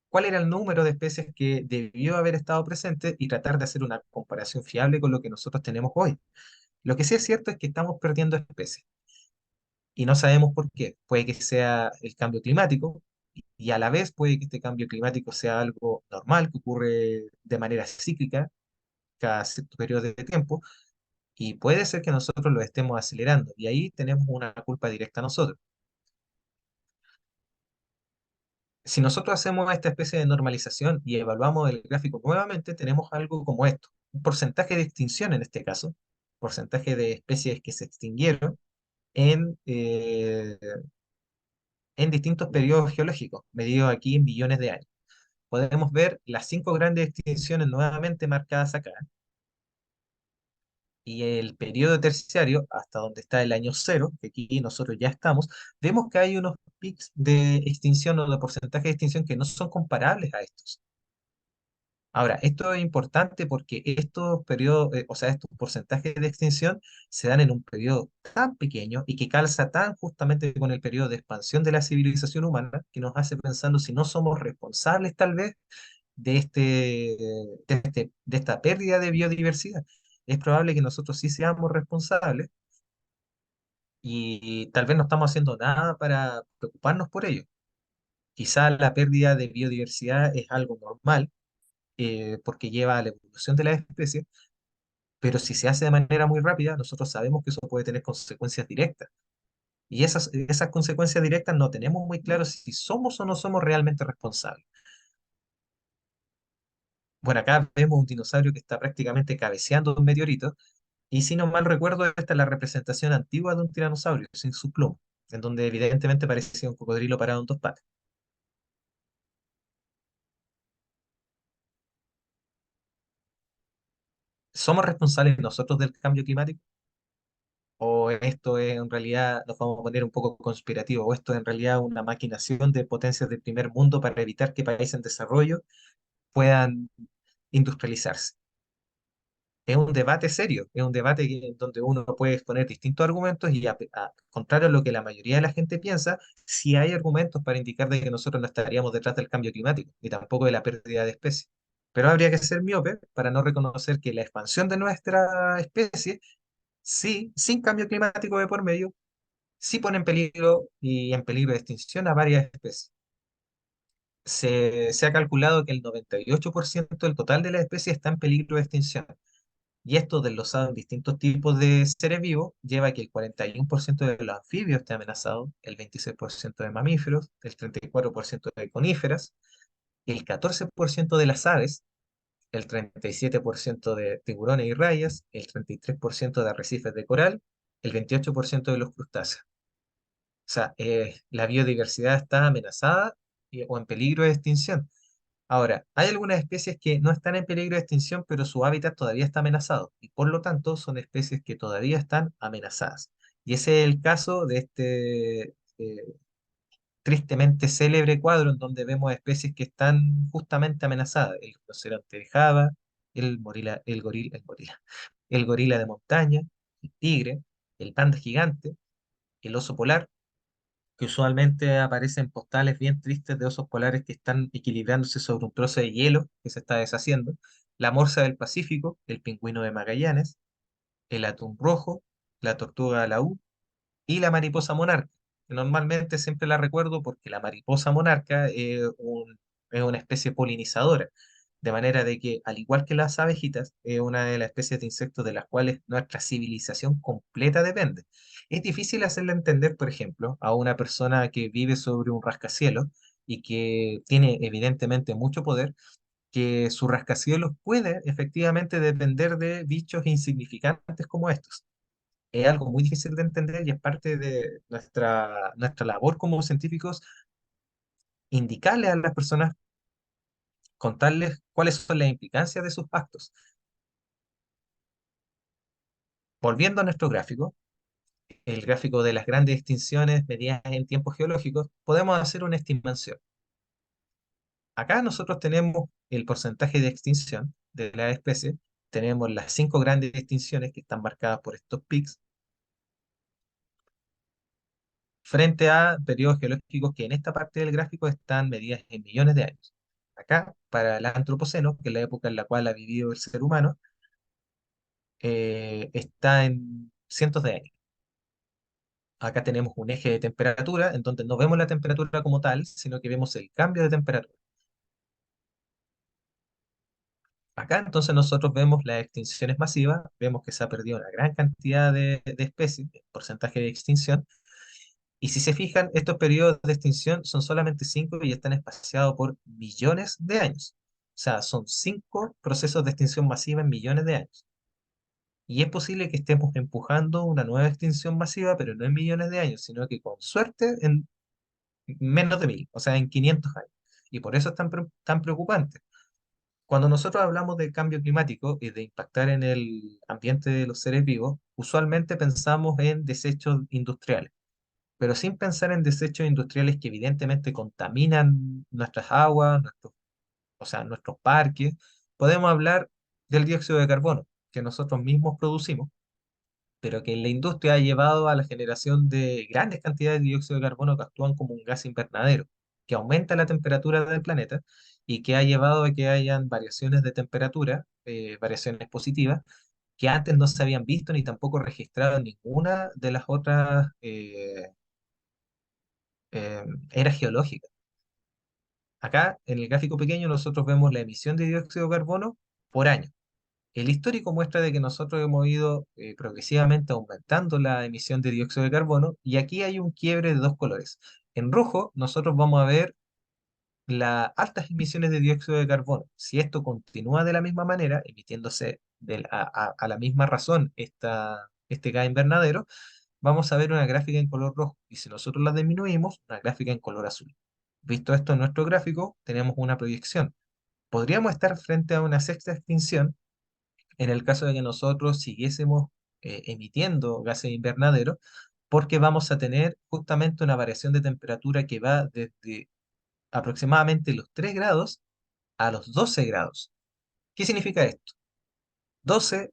cuál era el número de especies que debió haber estado presente y tratar de hacer una comparación fiable con lo que nosotros tenemos hoy. Lo que sí es cierto es que estamos perdiendo especies y no sabemos por qué. Puede que sea el cambio climático y a la vez puede que este cambio climático sea algo normal que ocurre de manera cíclica cada cierto periodo de tiempo y puede ser que nosotros lo estemos acelerando y ahí tenemos una culpa directa nosotros. Si nosotros hacemos esta especie de normalización y evaluamos el gráfico nuevamente, tenemos algo como esto, un porcentaje de extinción en este caso, porcentaje de especies que se extinguieron en, eh, en distintos periodos geológicos, medidos aquí en billones de años. Podemos ver las cinco grandes extinciones nuevamente marcadas acá, y el periodo terciario, hasta donde está el año cero, que aquí nosotros ya estamos, vemos que hay unos picos de extinción o de porcentaje de extinción que no son comparables a estos. Ahora, esto es importante porque estos periodos, o sea, estos porcentajes de extinción se dan en un periodo tan pequeño y que calza tan justamente con el periodo de expansión de la civilización humana que nos hace pensando si no somos responsables tal vez de esta pérdida de biodiversidad. Es probable que nosotros sí seamos responsables y tal vez no estamos haciendo nada para preocuparnos por ello. Quizá la pérdida de biodiversidad es algo normal porque lleva a la evolución de la especie, pero si se hace de manera muy rápida, nosotros sabemos que eso puede tener consecuencias directas. Y esas consecuencias directas no tenemos muy claro si somos o no somos realmente responsables. Bueno, acá vemos un dinosaurio que está prácticamente cabeceando un meteorito, y si no mal recuerdo, esta es la representación antigua de un tiranosaurio, sin su pluma, en donde evidentemente parecía un cocodrilo parado en dos patas. ¿Somos responsables nosotros del cambio climático? ¿O esto es en realidad, nos vamos a poner un poco conspirativo, o esto es en realidad una maquinación de potencias del primer mundo para evitar que países en desarrollo puedan industrializarse? Es un debate serio, es un debate donde uno puede exponer distintos argumentos y, contrario a lo que la mayoría de la gente piensa, sí hay argumentos para indicar de que nosotros no estaríamos detrás del cambio climático, ni tampoco de la pérdida de especies. Pero habría que ser miope para no reconocer que la expansión de nuestra especie, sí, sin cambio climático de por medio, sí pone en peligro y en peligro de extinción a varias especies. Se ha calculado que el 98% del total de las especies está en peligro de extinción. Y esto desglosado en distintos tipos de seres vivos lleva a que el 41% de los anfibios esté amenazado, el 26% de mamíferos, el 34% de coníferas, el 14% de las aves, el 37% de tiburones y rayas, el 33% de arrecifes de coral, el 28% de los crustáceos. O sea, la biodiversidad está amenazada o en peligro de extinción. Ahora, hay algunas especies que no están en peligro de extinción, pero su hábitat todavía está amenazado y por lo tanto son especies que todavía están amenazadas. Y ese es el caso de este tristemente célebre cuadro en donde vemos especies que están justamente amenazadas. El rinoceronte de Java, el gorila de montaña, el tigre, el panda gigante, el oso polar, que usualmente aparecen postales bien tristes de osos polares que están equilibrándose sobre un trozo de hielo que se está deshaciendo, la morsa del Pacífico, el pingüino de Magallanes, el atún rojo, la tortuga alaú y la mariposa monarca, que normalmente siempre la recuerdo porque la mariposa monarca es una especie polinizadora, de manera de que, al igual que las abejitas, es una de las especies de insectos de las cuales nuestra civilización completa depende. Es difícil hacerle entender, por ejemplo, a una persona que vive sobre un rascacielos y que tiene evidentemente mucho poder, que su rascacielos puede efectivamente depender de bichos insignificantes como estos. Es algo muy difícil de entender y es parte de nuestra labor como científicos indicarle a las personas, contarles cuáles son las implicancias de sus actos. Volviendo a nuestro gráfico, el gráfico de las grandes extinciones medidas en tiempos geológicos, podemos hacer una estimación. Acá nosotros tenemos el porcentaje de extinción de la especie, tenemos las cinco grandes extinciones que están marcadas por estos pics, frente a periodos geológicos que en esta parte del gráfico están medidas en millones de años. Acá, para el Antropoceno, que es la época en la cual ha vivido el ser humano, está en cientos de años. Acá tenemos un eje de temperatura, en donde no vemos la temperatura como tal, sino que vemos el cambio de temperatura. Acá entonces nosotros vemos las extinciones masivas, vemos que se ha perdido una gran cantidad de especies, porcentaje de extinción. Y si se fijan, estos periodos de extinción son solamente cinco y están espaciados por millones de años. O sea, son cinco procesos de extinción masiva en millones de años. Y es posible que estemos empujando una nueva extinción masiva, pero no en millones de años, sino que con suerte en menos de 1000, o sea, en 500 años. Y por eso es tan preocupante. Cuando nosotros hablamos del cambio climático y de impactar en el ambiente de los seres vivos, usualmente pensamos en desechos industriales, pero sin pensar en desechos industriales que evidentemente contaminan nuestras aguas, o sea, nuestros parques. Podemos hablar del dióxido de carbono que nosotros mismos producimos, pero que la industria ha llevado a la generación de grandes cantidades de dióxido de carbono que actúan como un gas invernadero, que aumenta la temperatura del planeta y que ha llevado a que hayan variaciones de temperatura, variaciones positivas, que antes no se habían visto ni tampoco registrado en ninguna de las otras eh, eras geológicas. Acá, en el gráfico pequeño, nosotros vemos la emisión de dióxido de carbono por año. El histórico muestra de que nosotros hemos ido progresivamente aumentando la emisión de dióxido de carbono y aquí hay un quiebre de dos colores. En rojo, nosotros vamos a ver las altas emisiones de dióxido de carbono. Si esto continúa de la misma manera, emitiéndose a la misma razón este gas invernadero, vamos a ver una gráfica en color rojo y si nosotros la disminuimos, una gráfica en color azul. Visto esto en nuestro gráfico, tenemos una proyección. Podríamos estar frente a una sexta extinción en el caso de que nosotros siguiésemos emitiendo gases invernaderos, porque vamos a tener justamente una variación de temperatura que va desde aproximadamente los 3 grados a los 12 grados. ¿Qué significa esto? 12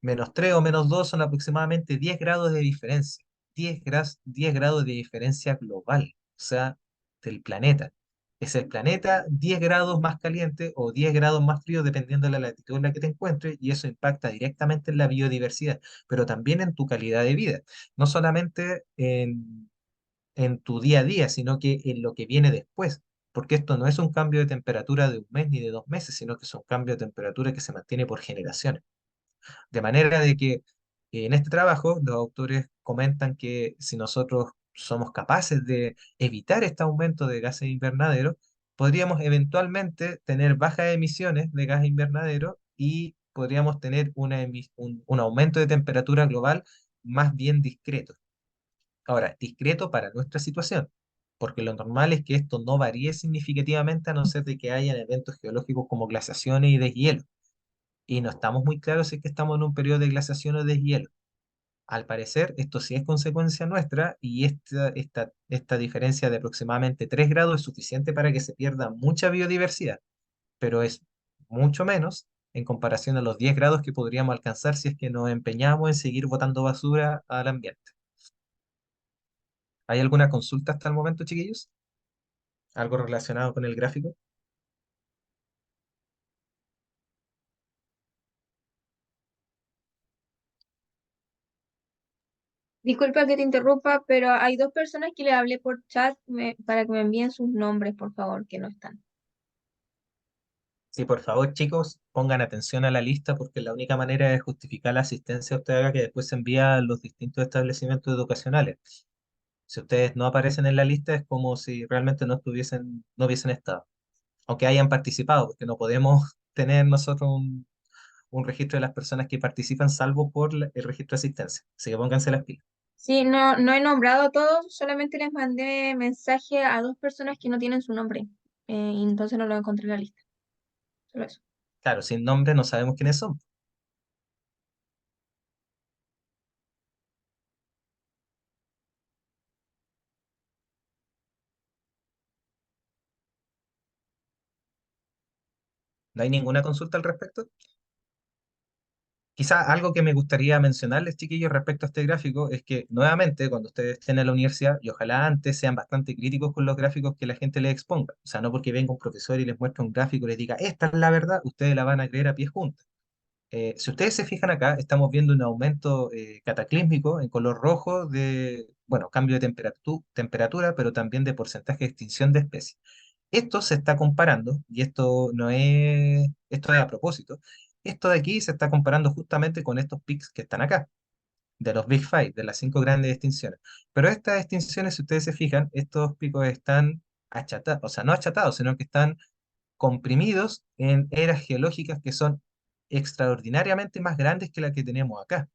menos 3 o menos 2 son aproximadamente 10 grados de diferencia. 10 grados de diferencia global, o sea, del planeta. Es el planeta 10 grados más caliente o 10 grados más frío dependiendo de la latitud en la que te encuentres y eso impacta directamente en la biodiversidad, pero también en tu calidad de vida, no solamente en tu día a día, sino que en lo que viene después, porque esto no es un cambio de temperatura de un mes ni de 2 meses, sino que es un cambio de temperatura que se mantiene por generaciones. De manera de que en este trabajo los autores comentan que si nosotros somos capaces de evitar este aumento de gases invernaderos, podríamos eventualmente tener bajas emisiones de gas invernadero y podríamos tener un aumento de temperatura global más bien discreto. Ahora, discreto para nuestra situación, porque lo normal es que esto no varíe significativamente a no ser de que hayan eventos geológicos como glaciaciones y deshielo. Y no estamos muy claros si es que estamos en un periodo de glaciación o deshielo. Al parecer, esto sí es consecuencia nuestra y esta diferencia de aproximadamente 3 grados es suficiente para que se pierda mucha biodiversidad, pero es mucho menos en comparación a los 10 grados que podríamos alcanzar si es que nos empeñamos en seguir botando basura al ambiente. ¿Hay alguna consulta hasta el momento, chiquillos? ¿Algo relacionado con el gráfico? Disculpa que te interrumpa, pero hay dos personas que le hablé por chat para que me envíen sus nombres, por favor, que no están. Sí, por favor, chicos, pongan atención a la lista porque la única manera de justificar la asistencia a usted haga que después se envía a los distintos establecimientos educacionales. Si ustedes no aparecen en la lista es como si realmente no hubiesen estado, aunque hayan participado, porque no podemos tener nosotros un registro de las personas que participan salvo por el registro de asistencia. Así que pónganse las pilas. Sí, no, no he nombrado a todos, solamente les mandé mensaje a dos personas que no tienen su nombre, y entonces no lo encontré en la lista. Solo eso. Claro, sin nombre no sabemos quiénes son. ¿No hay ninguna consulta al respecto? Quizá algo que me gustaría mencionarles, chiquillos, respecto a este gráfico, es que nuevamente, cuando ustedes estén en la universidad, y ojalá antes sean bastante críticos con los gráficos que la gente les exponga. O sea, no porque venga un profesor y les muestre un gráfico y les diga, esta es la verdad, ustedes la van a creer a pie juntos. Si ustedes se fijan acá, estamos viendo un aumento cataclísmico en color rojo de, bueno, cambio de temperatura, pero también de porcentaje de extinción de especies. Esto se está comparando, y esto es a propósito, esto de aquí se está comparando justamente con estos pics que están acá, de los Big Five, de las cinco grandes extinciones. Pero estas extinciones, si ustedes se fijan, estos picos están achatados, o sea, no achatados, sino que están comprimidos en eras geológicas que son extraordinariamente más grandes que la que tenemos acá.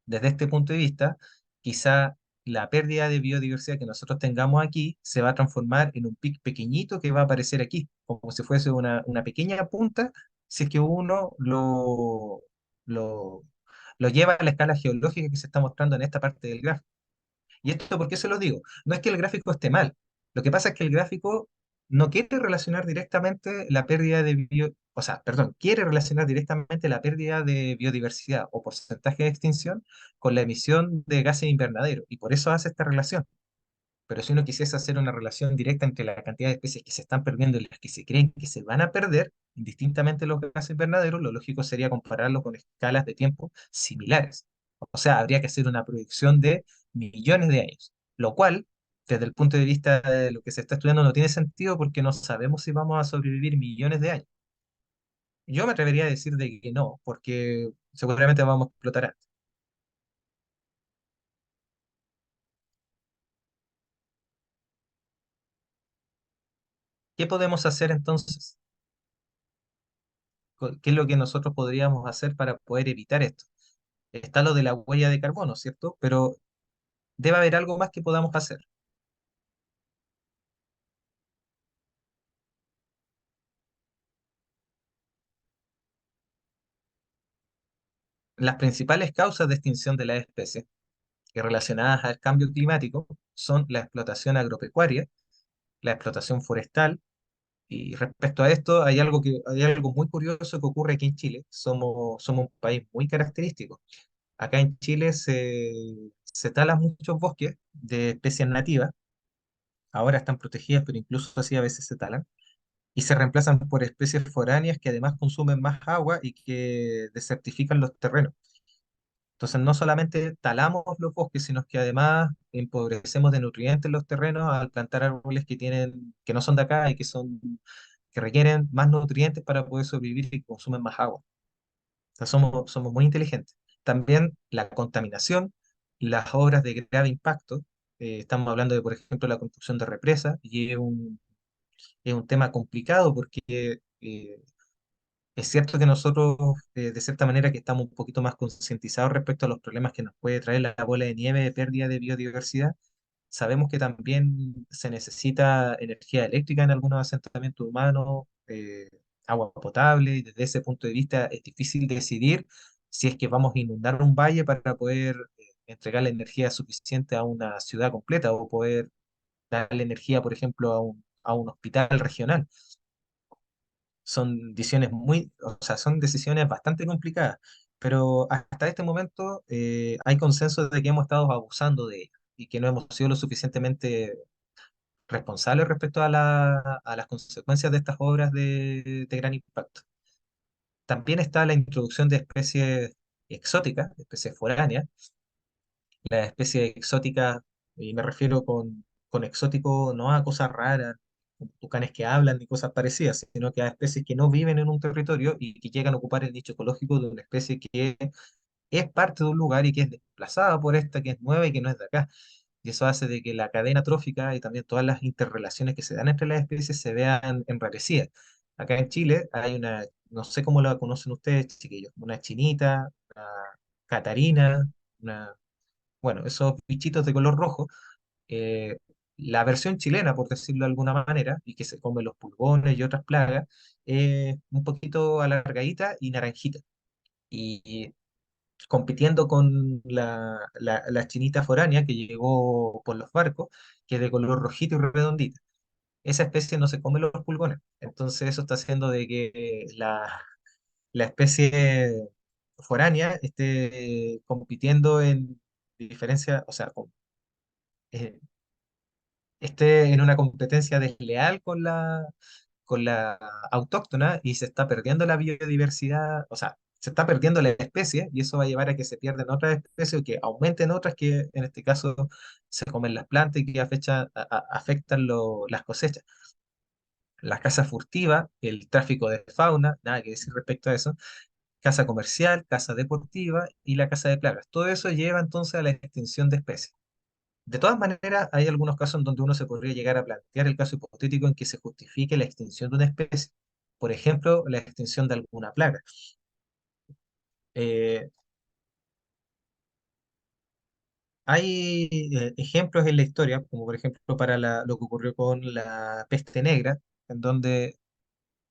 Desde este punto de vista, quizá la pérdida de biodiversidad que nosotros tengamos aquí se va a transformar en un pic pequeñito que va a aparecer aquí, como si fuese una pequeña punta, si es que uno lo, lo lleva a la escala geológica que se está mostrando en esta parte del gráfico. ¿Y esto por qué se lo digo? No es que el gráfico esté mal. Lo que pasa es que el gráfico no quiere relacionar directamente la pérdida de o sea, perdón, quiere relacionar directamente la pérdida de biodiversidad o porcentaje de extinción con la emisión de gases invernaderos y por eso hace esta relación. Pero si uno quisiese hacer una relación directa entre la cantidad de especies que se están perdiendo y las que se creen que se van a perder, indistintamente de los gases invernaderos, lo lógico sería compararlo con escalas de tiempo similares. O sea, habría que hacer una proyección de millones de años, lo cual, desde el punto de vista de lo que se está estudiando, no tiene sentido porque no sabemos si vamos a sobrevivir millones de años. Yo me atrevería a decir de que no, porque seguramente vamos a explotar antes. ¿Qué podemos hacer entonces? ¿Qué es lo que nosotros podríamos hacer para poder evitar esto? Está lo de la huella de carbono, ¿cierto? Pero debe haber algo más que podamos hacer. Las principales causas de extinción de las especies que relacionadas al cambio climático son la explotación agropecuaria, la explotación forestal, y respecto a esto hay algo muy curioso que ocurre aquí en Chile. Somos un país muy característico. Acá en Chile se talan muchos bosques de especies nativas ahora están protegidas, pero incluso así a veces se talan, y se reemplazan por especies foráneas que además consumen más agua y que desertifican los terrenos. Entonces, no solamente talamos los bosques, sino que además empobrecemos de nutrientes los terrenos al plantar árboles que no son de acá y que requieren más nutrientes para poder sobrevivir y consumen más agua. O sea, somos muy inteligentes. También la contaminación, las obras de grave impacto, estamos hablando de, por ejemplo, la construcción de represas, y es un tema complicado porque es cierto que nosotros, de cierta manera, que estamos un poquito más concientizados respecto a los problemas que nos puede traer la bola de nieve de pérdida de biodiversidad. Sabemos que también se necesita energía eléctrica en algunos asentamientos humanos, agua potable, y desde ese punto de vista es difícil decidir si es que vamos a inundar un valle para poder entregar la energía suficiente a una ciudad completa o poder darle energía, por ejemplo, a un hospital regional. Son decisiones o sea, son decisiones bastante complicadas, pero hasta este momento hay consenso de que hemos estado abusando de ello y que no hemos sido lo suficientemente responsables respecto a a las consecuencias de estas obras de gran impacto. También está la introducción de especies exóticas, especies foráneas. Las especies exóticas, y me refiero con exótico no a cosas raras, como tucanes que hablan ni cosas parecidas, sino que a especies que no viven en un territorio y que llegan a ocupar el nicho ecológico de una especie que es parte de un lugar y que es desplazada por esta que es nueva y que no es de acá. Y eso hace de que la cadena trófica y también todas las interrelaciones que se dan entre las especies se vean enrarecidas. Acá en Chile hay una, no sé cómo la conocen ustedes, chiquillos, una chinita, una catarina, una, bueno, esos bichitos de color rojo. eh, la versión chilena, por decirlo de alguna manera, y que se comen los pulgones y otras plagas, un poquito alargadita y naranjita. Y compitiendo con la chinita foránea que llegó por los barcos, que es de color rojito y redondita. Esa especie no se come los pulgones. Entonces eso está haciendo de que la especie foránea esté compitiendo en diferencia, o sea, eh, esté en una competencia desleal con la autóctona y se está perdiendo la biodiversidad, o sea, se está perdiendo la especie y eso va a llevar a que se pierdan otras especies o que aumenten otras que en este caso se comen las plantas y que afectan las cosechas. La caza furtiva, el tráfico de fauna, nada que decir respecto a eso, caza comercial, caza deportiva y la caza de plagas. Todo eso lleva entonces a la extinción de especies. De todas maneras, hay algunos casos en donde uno se podría llegar a plantear el caso hipotético en que se justifique la extinción de una especie. Por ejemplo, la extinción de alguna plaga. Eh, Hay ejemplos en la historia, como por ejemplo para lo que ocurrió con la peste negra, en donde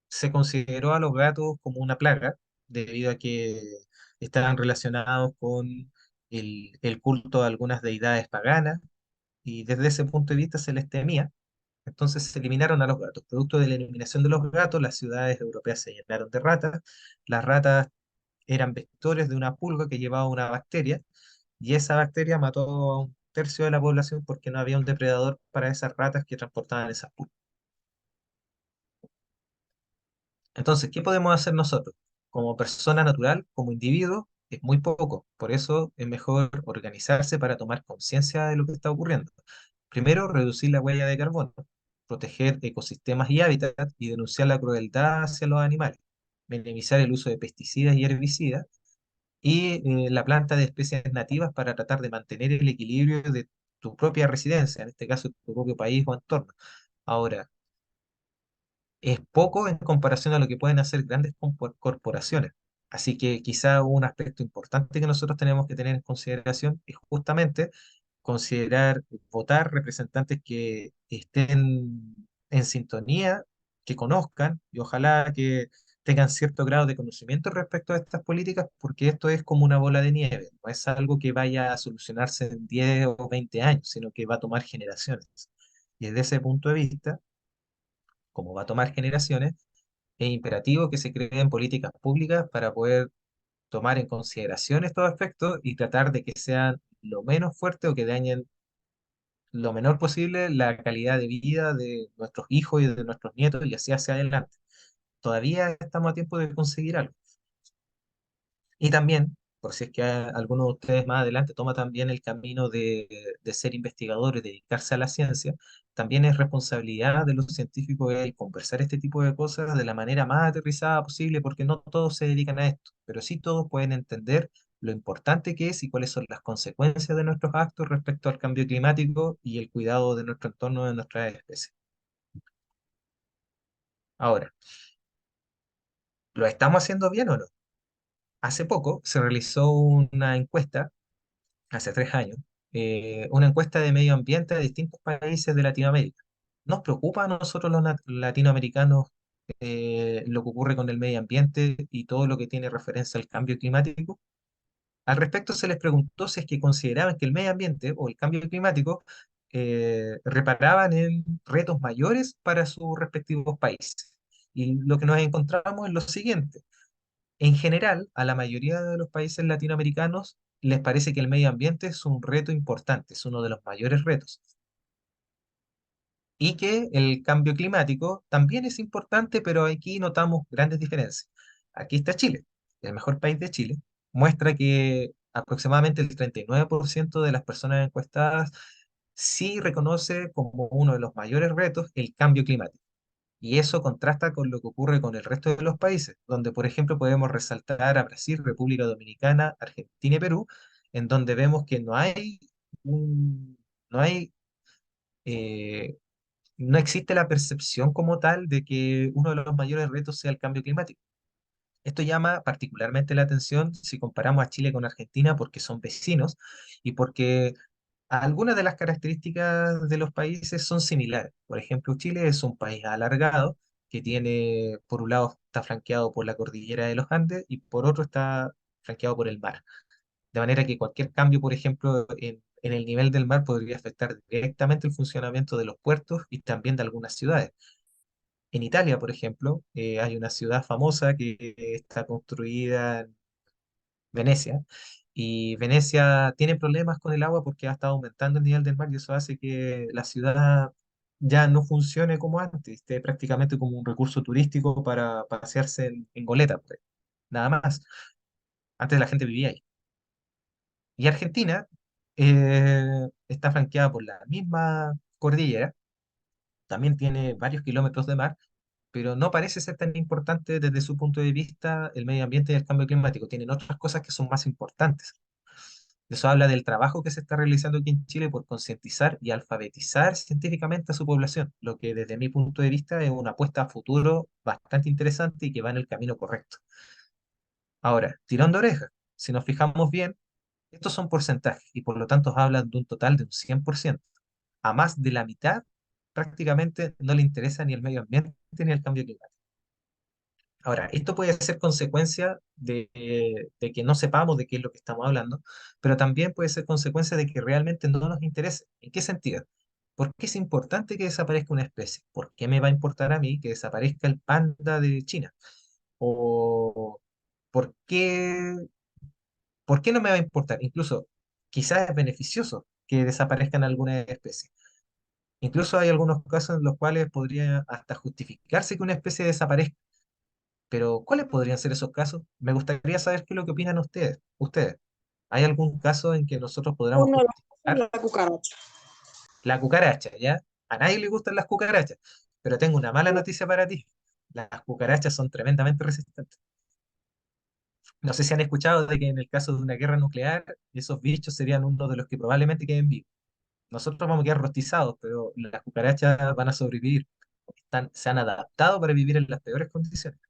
se consideró a los gatos como una plaga, debido a que estaban relacionados con el culto a algunas deidades paganas, y desde ese punto de vista se les temía. Entonces se eliminaron a los gatos. Producto de la eliminación de los gatos, las ciudades europeas se llenaron de ratas. Las ratas eran vectores de una pulga que llevaba una bacteria y esa bacteria mató a un tercio de la población porque no había un depredador para esas ratas que transportaban esas pulgas. Entonces, ¿qué podemos hacer nosotros? Como persona natural, como individuo, es muy poco. Por eso es mejor organizarse para tomar conciencia de lo que está ocurriendo. Primero, reducir la huella de carbono, proteger ecosistemas y hábitats y denunciar la crueldad hacia los animales, minimizar el uso de pesticidas y herbicidas y la planta de especies nativas para tratar de mantener el equilibrio de tu propia residencia, en este caso tu propio país o entorno. Ahora, es poco en comparación a lo que pueden hacer grandes corporaciones. Así que quizá un aspecto importante que nosotros tenemos que tener en consideración es justamente considerar votar representantes que estén en sintonía, que conozcan y ojalá que tengan cierto grado de conocimiento respecto a estas políticas, porque esto es como una bola de nieve, no es algo que vaya a solucionarse en 10 o 20 años, sino que va a tomar generaciones. Y desde ese punto de vista, como va a tomar generaciones, es imperativo que se creen políticas públicas para poder tomar en consideración estos aspectos y tratar de que sean lo menos fuertes o que dañen lo menor posible la calidad de vida de nuestros hijos y de nuestros nietos y así hacia adelante. Todavía estamos a tiempo de conseguir algo. Y también, por si es que alguno de ustedes más adelante toma también el camino de ser investigador y dedicarse a la ciencia, también es responsabilidad de los científicos el conversar este tipo de cosas de la manera más aterrizada posible, porque no todos se dedican a esto, pero sí todos pueden entender lo importante que es y cuáles son las consecuencias de nuestros actos respecto al cambio climático y el cuidado de nuestro entorno, de nuestra especie. Ahora, ¿lo estamos haciendo bien o no? Hace poco se realizó una encuesta hace 3 años, una encuesta de medio ambiente de distintos países de Latinoamérica. ¿Nos preocupa a nosotros los latinoamericanos lo que ocurre con el medio ambiente y todo lo que tiene referencia al cambio climático? Al respecto se les preguntó si es que consideraban que el medio ambiente o el cambio climático reparaban en retos mayores para sus respectivos países. Y lo que nos encontramos es lo siguiente. En general, a la mayoría de los países latinoamericanos les parece que el medio ambiente es un reto importante, es uno de los mayores retos, y que el cambio climático también es importante, pero aquí notamos grandes diferencias. Aquí está Chile, el mejor país de Chile, muestra que aproximadamente el 39% de las personas encuestadas sí reconoce como uno de los mayores retos el cambio climático. Y eso contrasta con lo que ocurre con el resto de los países, donde, por ejemplo, podemos resaltar a Brasil, República Dominicana, Argentina y Perú, en donde vemos que un- no hay, eh, no existe la percepción como tal de que uno de los mayores retos sea el cambio climático. Esto llama particularmente la atención si comparamos a Chile con Argentina porque son vecinos y porque algunas de las características de los países son similares. Por ejemplo, Chile es un país alargado que tiene, por un lado, está flanqueado por la cordillera de los Andes y por otro está flanqueado por el mar. De manera que cualquier cambio, por ejemplo, en el nivel del mar podría afectar directamente el funcionamiento de los puertos y también de algunas ciudades. En Italia, por ejemplo, hay una ciudad famosa que está construida Venecia. Y Venecia tiene problemas con el agua porque ha estado aumentando el nivel del mar y eso hace que la ciudad ya no funcione como antes, esté prácticamente como un recurso turístico para pasearse en goleta, pues. Nada más. Antes la gente vivía ahí. Y Argentina está flanqueada por la misma cordillera, también tiene varios kilómetros de mar, pero no parece ser tan importante desde su punto de vista el medio ambiente y el cambio climático. Tienen otras cosas que son más importantes. Eso habla del trabajo que se está realizando aquí en Chile por concientizar y alfabetizar científicamente a su población, lo que desde mi punto de vista es una apuesta a futuro bastante interesante y que va en el camino correcto. Ahora, tirón de oreja, si nos fijamos bien, estos son porcentajes y por lo tanto hablan de un total de un 100%. A más de la mitad prácticamente no le interesa ni el medio ambiente ni el cambio climático. Ahora, esto puede ser consecuencia de que no sepamos de qué es lo que estamos hablando, pero también puede ser consecuencia de que realmente no nos interese. ¿En qué sentido? ¿Por qué es importante que desaparezca una especie? ¿Por qué me va a importar a mí que desaparezca el panda de China? ¿O por qué, por qué no me va a importar? Incluso quizás es beneficioso que desaparezcan algunas especies. Incluso hay algunos casos en los cuales podría hasta justificarse que una especie desaparezca. Pero, ¿cuáles podrían ser esos casos? Me gustaría saber qué es lo que opinan ustedes. Ustedes, ¿hay algún caso en que nosotros podamos Uno de los casos justificar es la cucaracha. la cucaracha, ya? A nadie le gustan las cucarachas, pero tengo una mala noticia para ti. Las cucarachas son tremendamente resistentes. No sé si han escuchado de que en el caso de una guerra nuclear, esos bichos serían uno de los que probablemente queden vivos. Nosotros vamos a quedar rostizados, pero las cucarachas van a sobrevivir. Se han adaptado para vivir en las peores condiciones.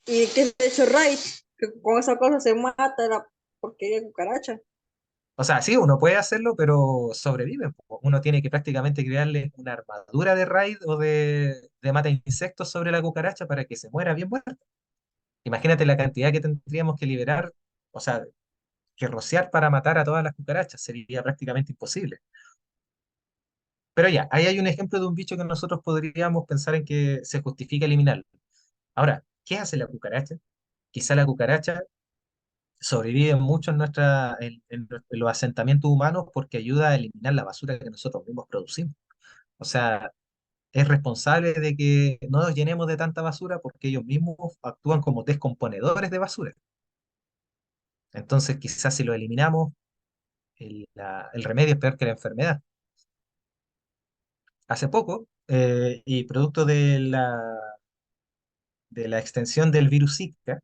Y que de hecho Raid, que con esa cosa se mata la porquería de cucaracha. O sea, sí, uno puede hacerlo, pero sobreviven, po. Uno tiene que prácticamente crearle una armadura de raid o de mata insectos sobre la cucaracha para que se muera bien muerta. Imagínate la cantidad que tendríamos que liberar, o sea, que rociar para matar a todas las cucarachas. Sería prácticamente imposible. Pero ya, ahí hay un ejemplo de un bicho que nosotros podríamos pensar en que se justifica eliminarlo. Ahora, ¿qué hace la cucaracha? Quizá la cucaracha sobreviven mucho en, en los asentamientos humanos porque ayuda a eliminar la basura que nosotros mismos producimos. O sea, es responsable de que no nos llenemos de tanta basura porque ellos mismos actúan como descomponedores de basura. Entonces, quizás si lo eliminamos, el remedio es peor que la enfermedad. Hace poco, y producto de la extensión del virus Zika,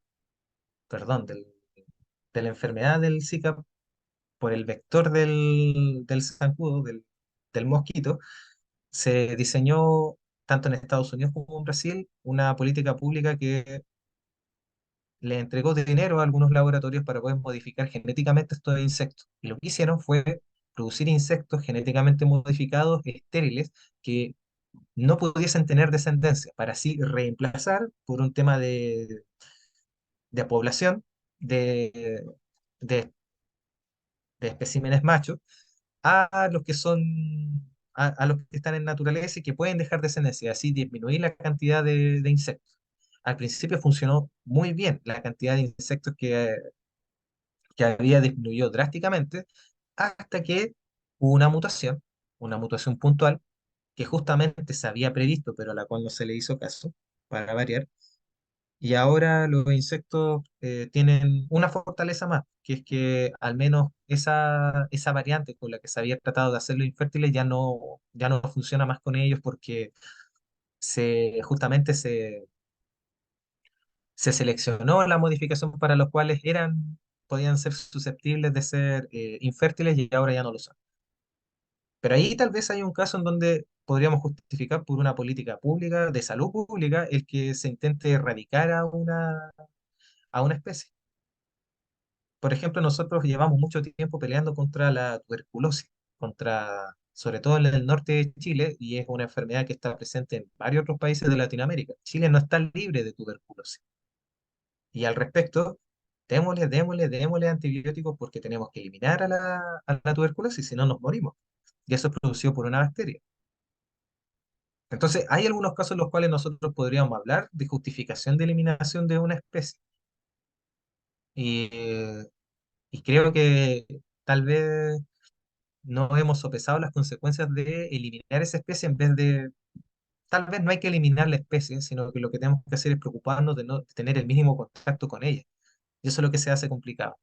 perdón, de la enfermedad del Zika por el vector del zancudo, del mosquito, se diseñó tanto en Estados Unidos como en Brasil una política pública que le entregó dinero a algunos laboratorios para poder modificar genéticamente estos insectos. Y lo que hicieron fue producir insectos genéticamente modificados, estériles, que no pudiesen tener descendencia, para así reemplazar por un tema de población de, de, de especímenes machos a los que son, a los que están en naturaleza y que pueden dejar descendencia, así disminuir la cantidad de insectos. Al principio funcionó muy bien, la cantidad de insectos que había disminuyó drásticamente, hasta que hubo una mutación puntual, que justamente se había previsto, pero a la cual no se le hizo caso, para variar. Y ahora los insectos tienen una fortaleza más, que es que al menos esa variante con la que se había tratado de hacerlos infértiles ya no funciona más con ellos porque justamente se seleccionó la modificación para los cuales podían ser susceptibles de ser infértiles y ahora ya no lo son. Pero ahí tal vez hay un caso en donde podríamos justificar por una política pública, de salud pública, el que se intente erradicar a una especie. Por ejemplo, nosotros llevamos mucho tiempo peleando contra la tuberculosis, sobre todo en el norte de Chile, y es una enfermedad que está presente en varios otros países de Latinoamérica. Chile no está libre de tuberculosis. Y al respecto, démosle antibióticos porque tenemos que eliminar a la tuberculosis, si no nos morimos. Y eso es producido por una bacteria. Entonces, hay algunos casos en los cuales nosotros podríamos hablar de justificación de eliminación de una especie. Y, y creo que tal vez no hemos sopesado las consecuencias de eliminar esa especie en vez de, tal vez no hay que eliminar la especie, sino que lo que tenemos que hacer es preocuparnos de no tener el mínimo contacto con ella. Y eso es lo que se hace complicado.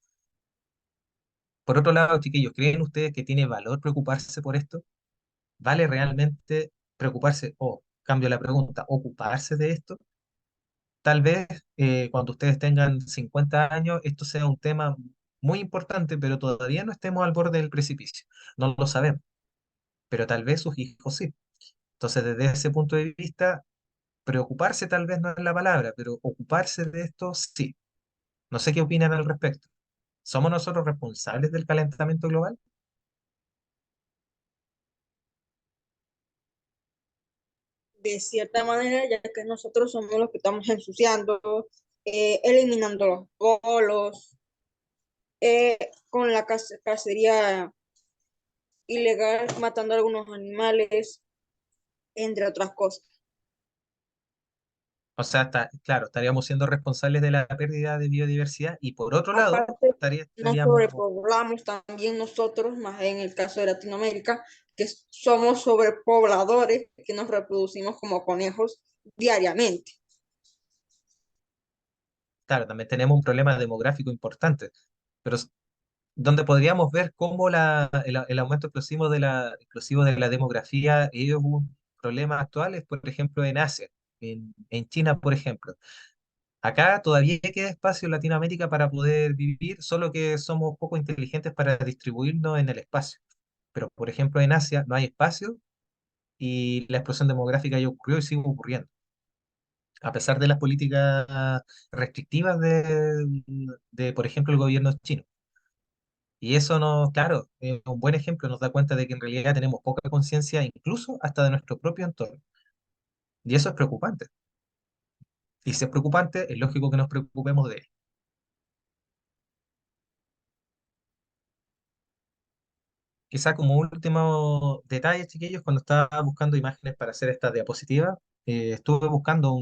Por otro lado, chiquillos, ¿creen ustedes que tiene valor preocuparse por esto? ¿Vale realmente preocuparse o, cambio la pregunta, ocuparse de esto? Tal vez cuando ustedes tengan 50 años esto sea un tema muy importante, pero todavía no estemos al borde del precipicio. No lo sabemos, pero tal vez sus hijos sí. Entonces, desde ese punto de vista, preocuparse tal vez no es la palabra, pero ocuparse de esto sí. No sé qué opinan al respecto. ¿Somos nosotros responsables del calentamiento global? De cierta manera, ya que nosotros somos los que estamos ensuciando, eliminando los polos, eh, con la cacería ilegal, matando a algunos animales, entre otras cosas. O sea, claro, estaríamos siendo responsables de la pérdida de biodiversidad y por otro lado, Aparte, nos estaríamos, sobrepoblamos también nosotros, más en el caso de Latinoamérica, que somos sobrepobladores, que nos reproducimos como conejos diariamente. claro, también tenemos un problema demográfico importante, pero donde podríamos ver cómo el aumento explosivo de la demografía es un problema actual, es por ejemplo en Asia, en China, por ejemplo. Acá todavía queda espacio en Latinoamérica para poder vivir, solo que somos poco inteligentes para distribuirnos en el espacio. Pero, por ejemplo, en Asia no hay espacio y la explosión demográfica ya ocurrió y sigue ocurriendo, a pesar de las políticas restrictivas por ejemplo, el gobierno chino. Y eso nos, claro, es un buen ejemplo, nos da cuenta de que en realidad tenemos poca conciencia, incluso hasta de nuestro propio entorno. Y eso es preocupante. Y si es preocupante, es lógico que nos preocupemos de él. Quizá como último detalle, chiquillos, cuando estaba buscando imágenes para hacer esta diapositiva, estuve buscando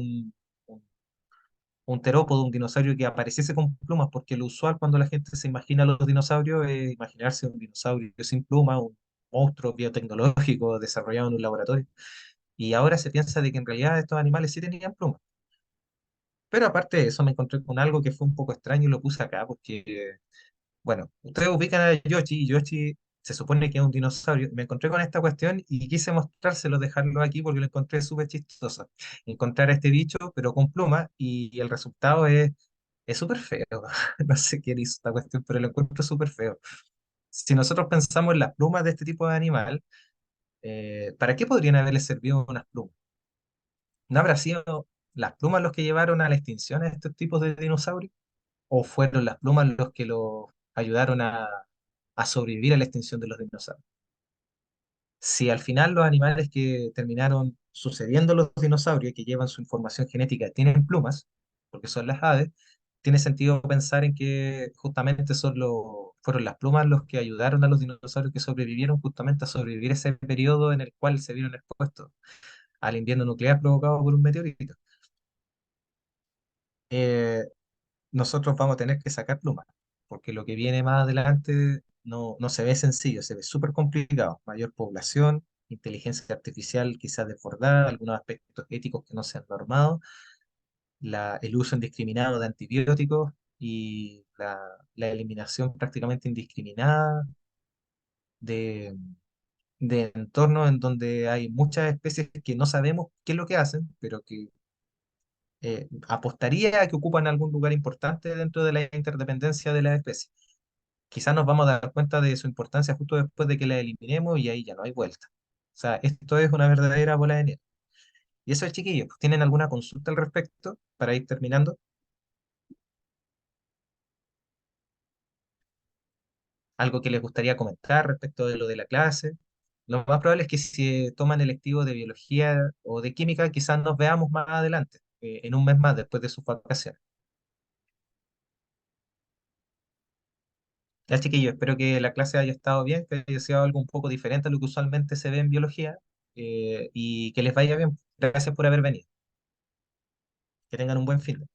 un terópodo, un dinosaurio que apareciese con plumas, porque lo usual cuando la gente se imagina a los dinosaurios es imaginarse un dinosaurio sin plumas, un monstruo biotecnológico desarrollado en un laboratorio. Y ahora se piensa de que en realidad estos animales sí tenían plumas. Pero aparte de eso, me encontré con algo que fue un poco extraño y lo puse acá, porque, bueno, ustedes ubican a Yoshi, y Yoshi se supone que es un dinosaurio. Me encontré con esta cuestión y quise mostrárselo, dejarlo aquí porque lo encontré súper chistoso. Encontrar a este bicho, pero con plumas, y el resultado es súper feo. No sé quién hizo esta cuestión, pero lo encuentro súper feo. Si nosotros pensamos en las plumas de este tipo de animal, ¿para qué podrían haberle servido unas plumas? ¿No habrá sido las plumas los que llevaron a la extinción a estos tipos de dinosaurios? ¿O fueron las plumas los que los ayudaron a sobrevivir a la extinción de los dinosaurios? Si al final los animales que terminaron sucediendo a los dinosaurios, que llevan su información genética, tienen plumas, porque son las aves, tiene sentido pensar en que justamente fueron las plumas los que ayudaron a los dinosaurios que sobrevivieron justamente a sobrevivir ese periodo en el cual se vieron expuestos al invierno nuclear provocado por un meteorito. Eh, Nosotros vamos a tener que sacar plumas, porque lo que viene más adelante no se ve sencillo, se ve súper complicado. Mayor población, inteligencia artificial quizás desbordada, algunos aspectos éticos que no se han normado, el uso indiscriminado de antibióticos y la eliminación prácticamente indiscriminada de, de entornos en donde hay muchas especies que no sabemos qué es lo que hacen, pero que apostaría a que ocupan algún lugar importante dentro de la interdependencia de las especies. Quizás nos vamos a dar cuenta de su importancia justo después de que la eliminemos y ahí ya no hay vuelta. O sea, esto es una verdadera bola de nieve. Y eso es, chiquillos. ¿Tienen alguna consulta al respecto para ir terminando? ¿Algo que les gustaría comentar respecto de lo de la clase? Lo más probable es que si toman electivo de biología o de química, quizás nos veamos más adelante, en un mes más después de sus vacaciones. Ya, chiquillos, espero que la clase haya estado bien, que haya sido algo un poco diferente a lo que usualmente se ve en biología, y que les vaya bien. Gracias por haber venido. Que tengan un buen fin.